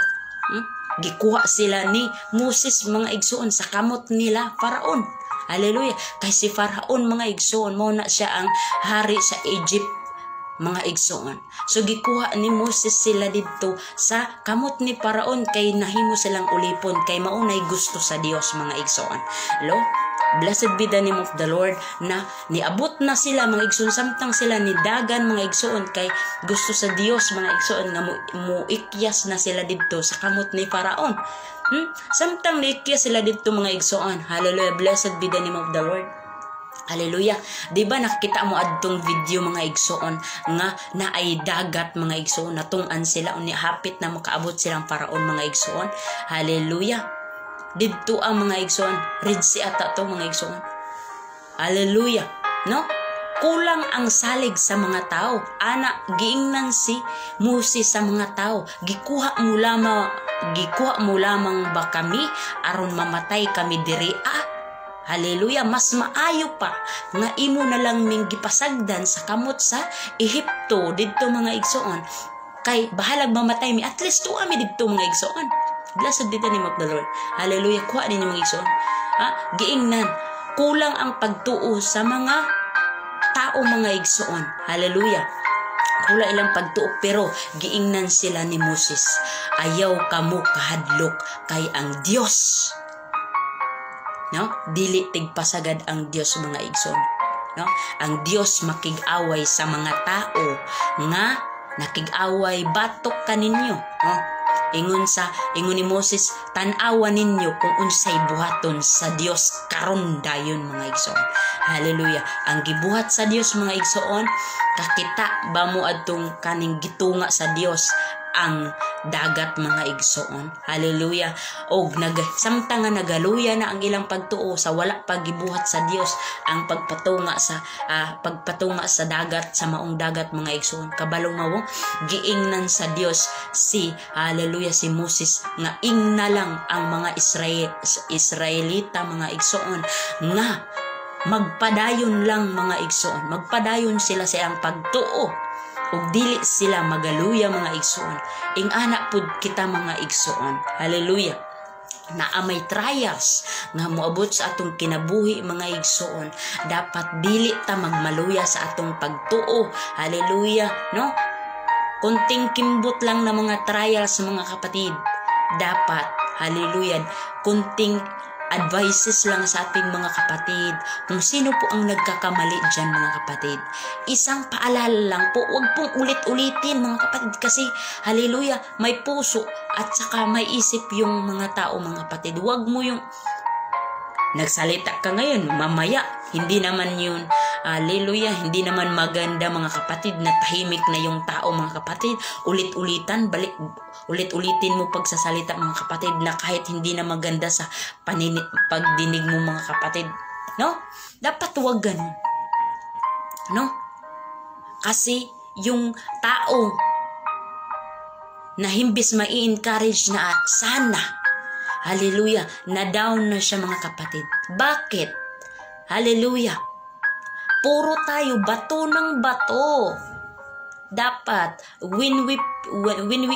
Gikuha sila ni Moses mga igsoon sa kamot nila Faraon. Hallelujah. Kay si Faraon mga igsoon, mo na siya ang hari sa Egypt mga igsoon. So gikuha ni Moses sila dito sa kamot ni Faraon kay nahimo silang ulipon kay maunay gusto sa Dios mga igsoon. Hello? Blessed be the name of the Lord na niabot na sila mga igsoon samtang sila ni dagan mga igsoon kay gusto sa Dios mga igsoon nga muikyas na sila dito sa kamot ni Faraon. Samtang niikyas sila dito mga igsoon. Hallelujah. Blessed be the name of the Lord. Hallelujah. Diba nakita mo adtong video mga igsoon nga naay dagat mga igsoon, natungan sila unya hapit na makaabot silang Faraon mga igsoon. Hallelujah. Didto ang mga igsoon, Red Sea ata to mga igsoon. Hallelujah. No? Kulang ang salig sa mga tao. Ana giingnan si Moses sa mga tao. Gikuha mo lamang ba kami aron mamatay kami diri? Hallelujah. Mas maayo pa nga imo na lang ming gipasagdan sa kamot sa Ehipto didto mga igsoon. Kay bahalag mamatay mi, at least tuwa mi didto mga igsoon. Blessed be the name of the Lord. Hallelujah. Kuha ninyo mga igsoon. Giingnan. Kulang ang pagtuo sa mga tao mga igsoon. Hallelujah. Kulang ilang pagtuo pero giingnan sila ni Moses. Ayaw kamo kahadlok kay ang Dios. No? Dili tigpasagad ang Dios mga igsoon. No? Ang Dios makig-away sa mga tao nga nakig-away batok kaninyo. Ingon ni Moses, tan-awa ninyo kung unsay buhaton sa Dios karon dayon mga igsoon. Hallelujah. Ang gibuhat sa Dios mga igsoon, kakita ba mo adtong kaning gitunga sa Dios ang dagat mga igsoon. Hallelujah. Og samtang nga nagaluya na ang ilang pagtuo sa wala pagibuhat sa Dios, ang pagpatunga sa dagat, sa maong dagat mga igsoon. Kabalong mawo giingnan sa Dios si Moses nga ingna lang ang mga Israelita mga igsoon nga magpadayon lang mga igsoon. Magpadayon sila sa iyang pagtuo ug dili sila magaluya mga igsoon. Ing anak pud kita mga igsoon. Hallelujah. Na may trials nga moabot sa atong kinabuhi mga igsoon, dapat dili ta magmaluya sa atong pagtuo. Hallelujah, no? Kunting kimbot lang na mga trials mga kapatid. Dapat, hallelujah, kunting advices lang sa ating mga kapatid kung sino po ang nagkakamali dyan mga kapatid. Isang paalala lang po, huwag pong ulit-ulitin mga kapatid, kasi hallelujah, may puso at saka may isip yung mga tao mga kapatid. Huwag mo yung nagsalita ka ngayon, mamaya hindi naman yun, hallelujah, hindi naman maganda mga kapatid na tahimik na yung tao mga kapatid. Ulit-ulitin mo pagsasalita mga kapatid na kahit hindi na maganda sa pagdinig mo mga kapatid. No? Dapat huwag ganun. No? Kasi yung tao na himbis mai-encourage na sana, hallelujah, na down na siya mga kapatid. Bakit? Hallelujah. Puro tayo bato ng bato. Dapat when we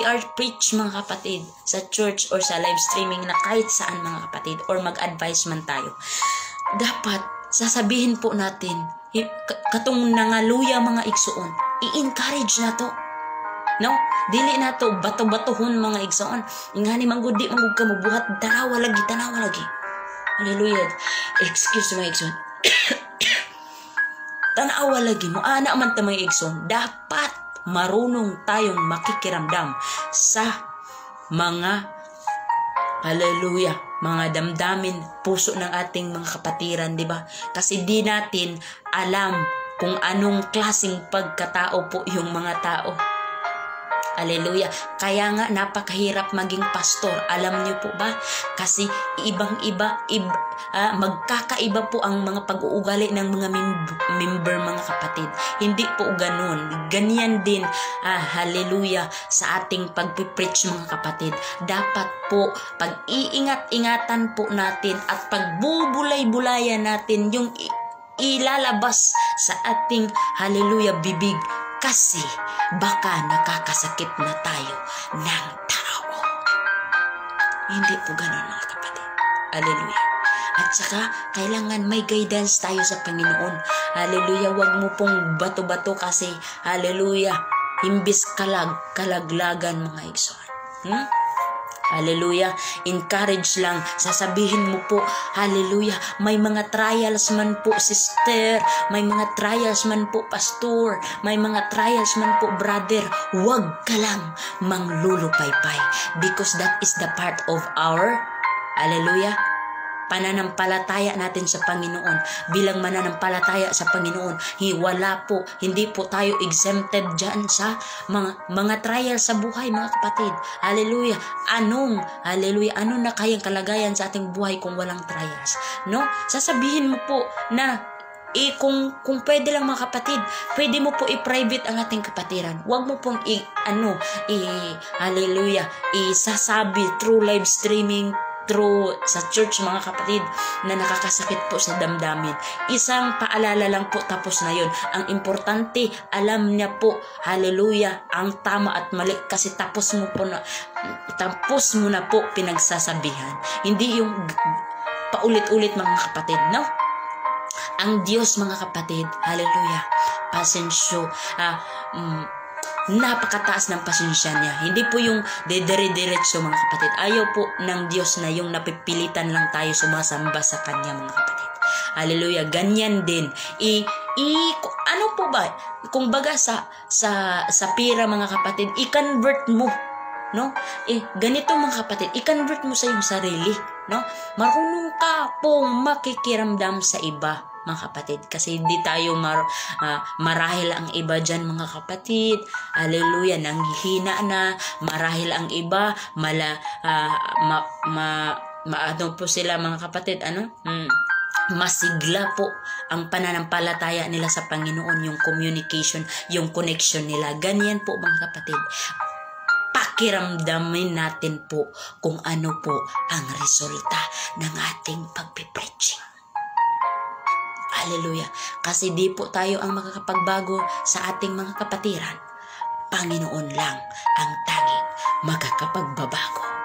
are preach mga kapatid sa church or sa live streaming na kahit saan mga kapatid, or mag-advise man tayo, dapat sasabihin po natin katong nangaluya mga igsoon, i-encourage na to. No? Dili na to bato-batohon mga igsoon. Ingani manggudi manggud ka mabuhat, tanawa lagi. Hallelujah. Excuse mga igsoon. Tanawa lagi mo ana man ta mga igsoon. Dapat marunong tayong makikiramdam sa mga, hallelujah, mga damdamin, puso ng ating mga kapatiran, di ba? Kasi di natin alam kung anong klaseng pagkatao po yung mga tao. Hallelujah. Kaya nga napakahirap maging pastor. Alam niyo po ba? Kasi magkakaiba po ang mga pag-uugali ng mga member mga kapatid. Hindi po ganun. Ganyan din, hallelujah, sa ating pagpipreach mga kapatid. Dapat po pag-iingat-ingatan po natin at pagbubulay-bulayan natin yung ilalabas sa ating, hallelujah, bibig. Kasi baka nakakasakit na tayo ng tao. Hindi po ganun mga kapatid. Hallelujah. At saka kailangan may guidance tayo sa Panginoon. Hallelujah. Huwag mo pong bato-bato kasi, hallelujah, imbis kalaglagan mga igsoon. Hallelujah. Encourage lang. Sasabihin mo po, hallelujah, may mga trials man po sister, may mga trials man po pastor, may mga trials man po brother. Huwag ka lang manglulupaypay, because that is the part of our, hallelujah, pananampalataya natin sa Panginoon. Bilang mananampalataya sa Panginoon, hindi po tayo exempted dyan sa mga trial sa buhay mga kapatid. Hallelujah. Anong na kayang kalagayan sa ating buhay kung walang trials? No? Sasabihin mo po na kung pwede lang mga kapatid, pwede mo po i-private ang ating kapatiran. Huwag mo pong hallelujah, isasabi through live streaming, through sa church mga kapatid, na nakakasakit po sa damdamin. Isang paalala lang po, tapos na yun. Ang importante, alam niya po, hallelujah, ang tama at mali, kasi tapos mo na po pinagsasabihan. Hindi yung paulit-ulit mga kapatid, no? Ang Diyos mga kapatid, hallelujah, pasensyo, napakataas ng pasensya niya. Hindi po yung dedire-diretso mga kapatid. Ayaw po ng Diyos na yung napipilitan lang tayo sumasamba sa Kanya mga kapatid. Hallelujah. Ganyan din. ano po ba, kung baga sa pira mga kapatid, i-convert mo, no? Ganito mga kapatid, i-convert mo sa iyong sarili, no? Marunong ka pong makikiramdam sa iba, mga kapatid, kasi hindi tayo marahil ang iba dyan mga kapatid, hallelujah, nanghihina na, marahil ang iba ano po sila mga kapatid, masigla po ang pananampalataya nila sa Panginoon, yung communication, yung connection nila. Ganyan po mga kapatid, pakiramdamin natin po kung ano po ang resulta ng ating pagpipreaching. Hallelujah. Kasi di po tayo ang makakapagbago sa ating mga kapatiran. Panginoon lang ang tanging makakapagbabago.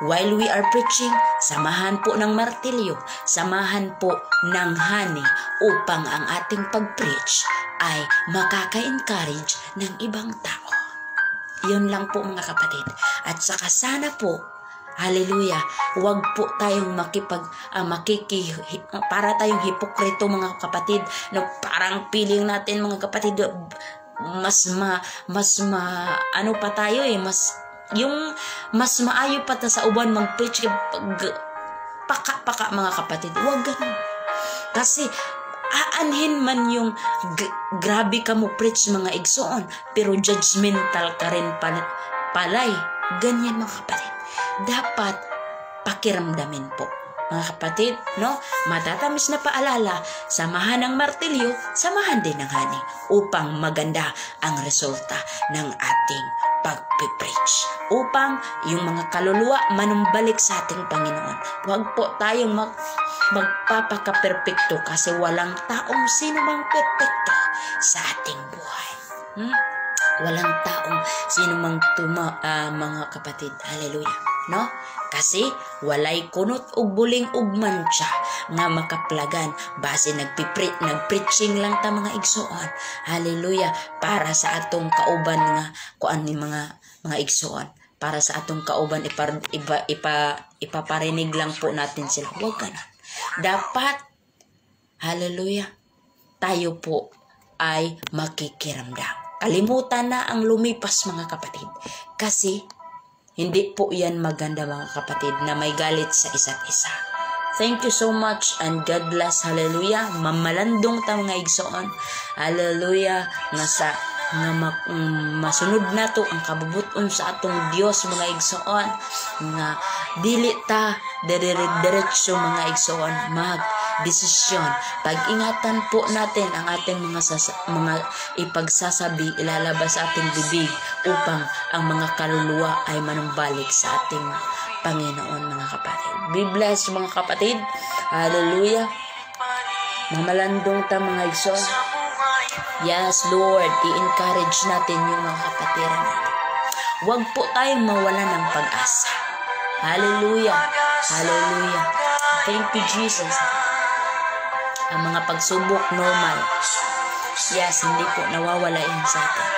While we are preaching, samahan po ng martilyo, samahan po ng honey upang ang ating pag-preach ay makaka-encourage ng ibang tao. Yun lang po mga kapatid. At saka sana po, hallelujah, huwag po tayong para tayong hipokrito mga kapatid, na parang feeling natin mga kapatid, ano pa tayo mas maayo pa ta sa uban mag-preach paka mga kapatid. Huwag ganun. Kasi aanhin man yung grabe ka mo preach mga igsoon, pero judgmental ka rin palay. Ganyan mga kapatid. Dapat pakiramdamin po mga kapatid, no? Matatamis na paalala, samahan ng martilyo, samahan din ng honey upang maganda ang resulta ng ating pagpipreach, upang yung mga kaluluwa manumbalik sa ating Panginoon. Huwag po tayong magpapaka-perfecto, kasi walang taong sino mang perfecto sa ating buhay. Walang taong sino mang mga kapatid. Hallelujah. No? Kasi walay kunot ug buling ug mantsa nga makaplagan base nagpreaching lang ta mga igsoon. Hallelujah. Para sa atong kauban nga kuan ni mga igsoon, para sa atong kauban ipaparinig lang po natin sila. Huwag ganun. Dapat, hallelujah, tayo po ay makikiramdam. Kalimutan na ang lumipas mga kapatid, kasi hindi po yan maganda mga kapatid na may galit sa isa't isa. Thank you so much and God bless. Hallelujah. Mamalandong ta mga igsoon. Hallelujah. Masunod na to ang kabubuton sa atong Dios mga igsoon. Nga dili ta diretso mga igsoon desisyon. Pag-ingatan po natin ang ating mga ipagsasabi, ilalabas sa ating bibig upang ang mga kaluluwa ay manumbalik sa ating Panginoon mga kapatid. Be blessed mga kapatid. Hallelujah. Mamalandong ta mga igsoon. Yes Lord, i-encourage natin yung mga kapatiran natin. Huwag po tayong mawala ng pag-asa. Hallelujah. Hallelujah. Thank you Jesus. Ang mga pagsubok normal. Yes, hindi po nawawala yan sa atin.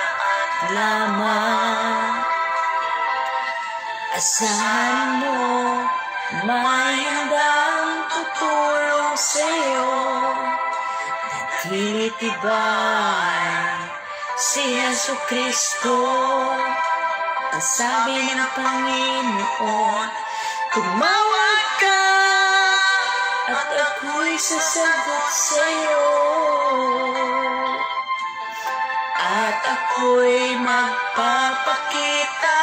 Lamang asahan mo, may handang tutulong sa'yo. Natitibay si Jesucristo. Ang sabi ng Panginoon, tumawag ka at ako'y sasagot sa'yo, at ako'y magpapakita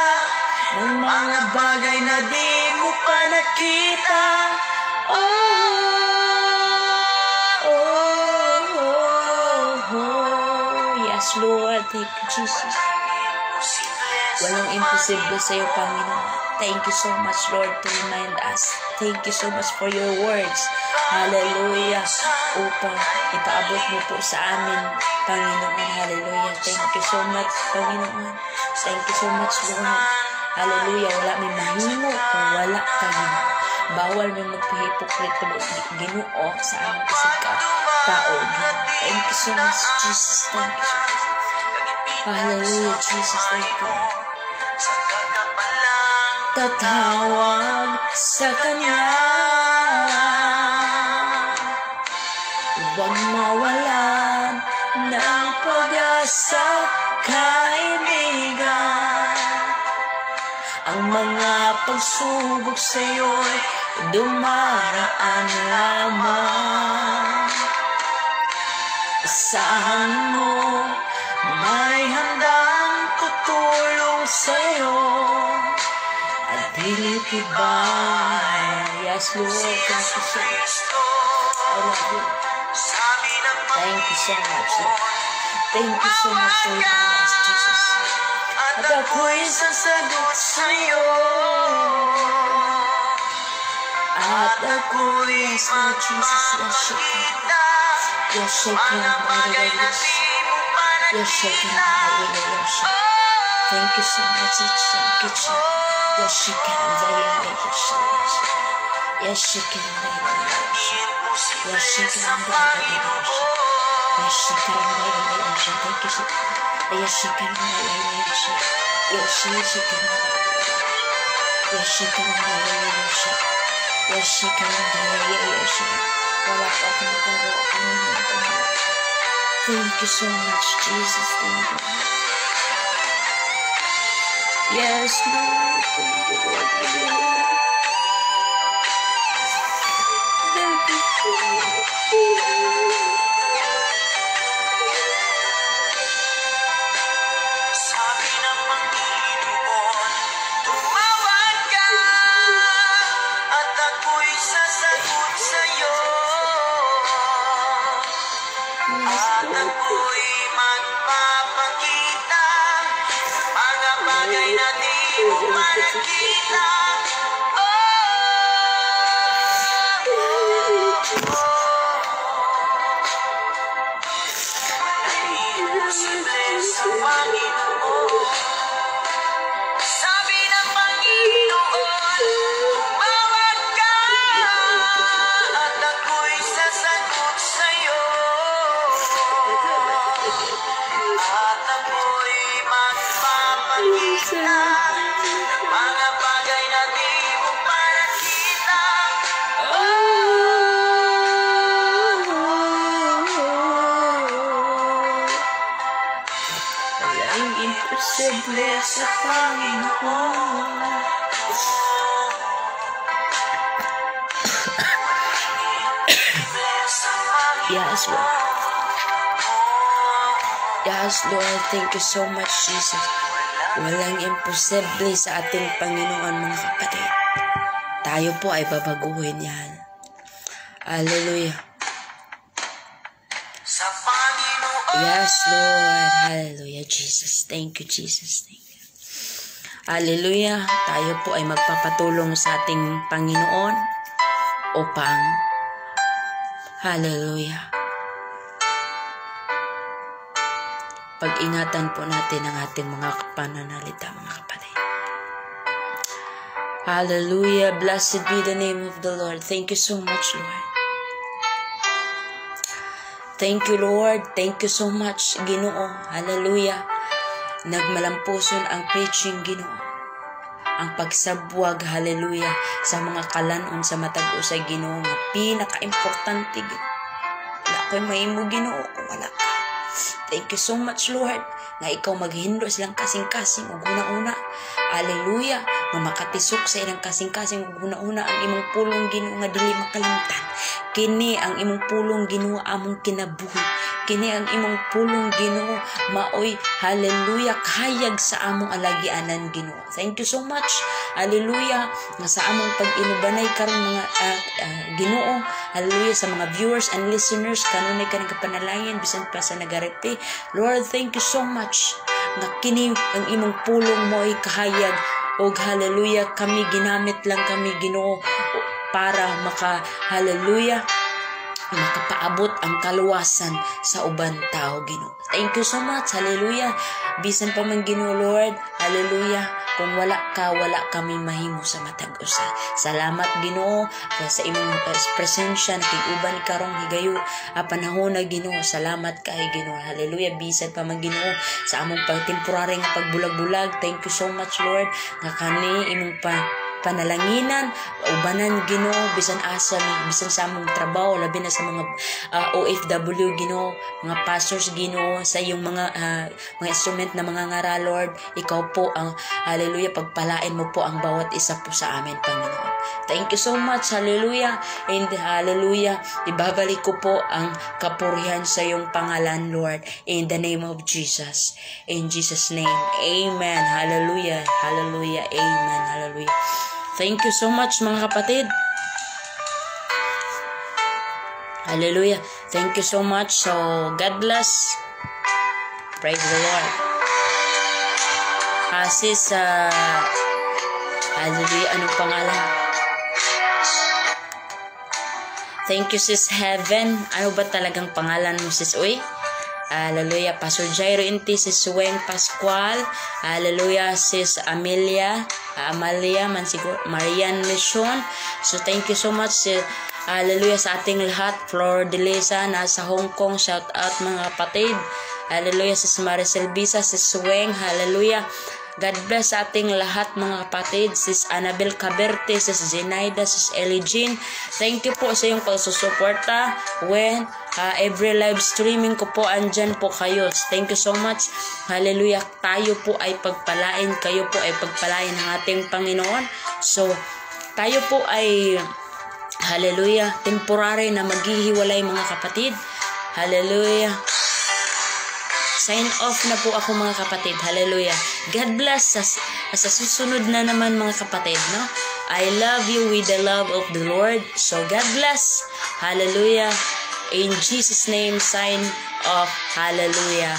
ng mga bagay na di mo pa nakita. Yes Lord, thank you Jesus. Walang imposible sa'yo Panginoon. Thank you so much Lord to remind us. Thank you so much for your words. Hallelujah. Upang ipaabot mo po sa amin, Panginoon. Hallelujah. Thank you so much, Panginoon. Thank you so much, Lord. Hallelujah. Wala may mahimo kung wala ka Ginoo. Bawal may magpahipokrito Ginoo sa aming tao. Thank you so much, Jesus. Thank you so much. Hallelujah, Jesus. Thank you. Tatawag sa Kanya, huwag mawalan ng pag-asa, kaibigan. Ang mga pagsubok sa'yo'y dumaraan lamang. Asahan mo, may handang tutulong sa'yo at tinitibay. Yes, Lord, thank you so much. I love you. Thank you so much, Lord. Thank you so much for your kindness, Jesus. At ako'y sasagot sa'yo. At ako'y sasagot, Jesus. You're shaking by the way you shake. You're shaking by the way you shake. Thank you so much, Jesus. Thank you, Jesus. You're shaking by the way you shake. You're shaking by the way you shake. You're shaking by the way you shake. You're shaking by the way you shake. Thank you, Jesus. You're shaking by the way you shake. You're shaking by the way you shake. You're shaking by the way you shake. You're shaking by the way you shake. Wala pa akong magawa. Thank you so much, Jesus. Thank you. Yes, Lord. Thank you, Lord. Thank you, Sabi ng Panginoon, tumawag ka at ako'y sasagot sa'yo. At ako'y magpapakita mga bagay na di mo pa nakita. Imposible sa Panginoon. Sabi ng Panginoon, tumawag ka at ako'y sasagot sa'yo. At ako'y magpapakita mga bagay na di mo pa nakita. Walang imposible sa Panginoon. Yes, Lord. Yes, Lord. Thank you so much, Jesus. Walang imposible sa ating Panginoon, mga kapatid. Tayo po ay babaguhin yan. Hallelujah. Sa Panginoon. Yes, Lord. Hallelujah, Jesus. Thank you, Jesus. Thank you. Hallelujah. Tayo po ay magpapatulong sa ating Panginoon upang hallelujah. Pag-ingatan po natin ang ating mga pananalita, mga kapatid. Hallelujah. Blessed be the name of the Lord. Thank you so much, Lord. Thank you, Lord. Thank you so much, Ginoo. Hallelujah. Nagmalampuson ang preaching, Ginoo. Ang pagsabwag, hallelujah, sa mga kalanon sa matag-o sa Ginoo nga pinaka-importante, Ginoo. Wala ko'y mahimo, Ginoo, kung wala ka. Thank you so much, Lord, na ikaw maghindo silang kasing-kasing ug una-una. Hallelujah. Nga makatisok sa ilang kasing-kasing ug una-una ang imong pulong, Ginoo, nga dili makalimtan. Kini ang imong pulong, Ginoo, among kinabuhi. Kini ang imong pulong, Ginoo, maoy, hallelujah, kahayag sa among alagianan, Ginoo. Thank you so much, hallelujah, nga sa among pag-inubanay karong mga Ginoo, hallelujah, sa mga viewers and listeners, kanunay ka ng kapanalayan, bisan pa sa nagarete. Lord, thank you so much, nga kini ang imong pulong mo'y kahayag, o hallelujah, kami ginamit lang kami, Ginoo, para hallelujah, makapaabot ang kaluwasan sa uban tao, Ginoo. Thank you so much, hallelujah. Bisan pa man, Ginoo, Lord, hallelujah, kung wala ka, wala kami mahimo sa matag-usa. Salamat, Ginoo, sa imong presensya na kiguban karong higayo panahon na, Ginoo. Salamat kay Ginoo, hallelujah. Bisan pa man, Ginoo, sa among pagtemporary nga pagbulag-bulag. Thank you so much, Lord, nga kani imong panalanginan, ubanan Ginoo, bisan asa ni, bisan sa among trabaho, labi na sa mga OFW Ginoo, mga pastors Ginoo, sa iyong mga instrument na mga ngara Lord, ikaw po ang hallelujah, pagpalain mo po ang bawat isa po sa amin, Panginoon. Thank you so much, hallelujah, and hallelujah, ibabalik ko po ang kapurihan sa iyong pangalan, Lord, in the name of Jesus, in Jesus' name, amen, hallelujah, hallelujah, amen, hallelujah. Thank you so much mga kapatid. Hallelujah. Thank you so much. So, God bless. Praise the Lord. Sis, hallelujah, anong pangalan? Thank you, Sis Heaven. Ano ba talagang pangalan mo, Sis? Uy? Hallelujah. Pastor Jairo Inti, Sis Weng Pascual. Hallelujah. Sis Amalia Marian Mission. So, thank you so much, hallelujah, sa ating lahat. Flor de Lesa, nasa Hong Kong. Shout out mga kapatid. Hallelujah. Sis Maricel Bisa, Sis Weng. Hallelujah. God bless sa ating lahat mga kapatid. Sis Annabel Caberte, Sis Zenaida, Sis Ellie Jean. Thank you po sa iyong pagsusuporta. When every live streaming ko po, andyan po kayo. Thank you so much. Hallelujah. Tayo po ay pagpalain. Kayo po ay pagpalain ng ating Panginoon. So, tayo po ay hallelujah, temporary na maghihiwalay mga kapatid. Hallelujah. Sign off na po ako mga kapatid. Hallelujah. God bless sa susunod na naman mga kapatid, no? I love you with the love of the Lord. So God bless. Hallelujah. In Jesus' name, sign off. Hallelujah.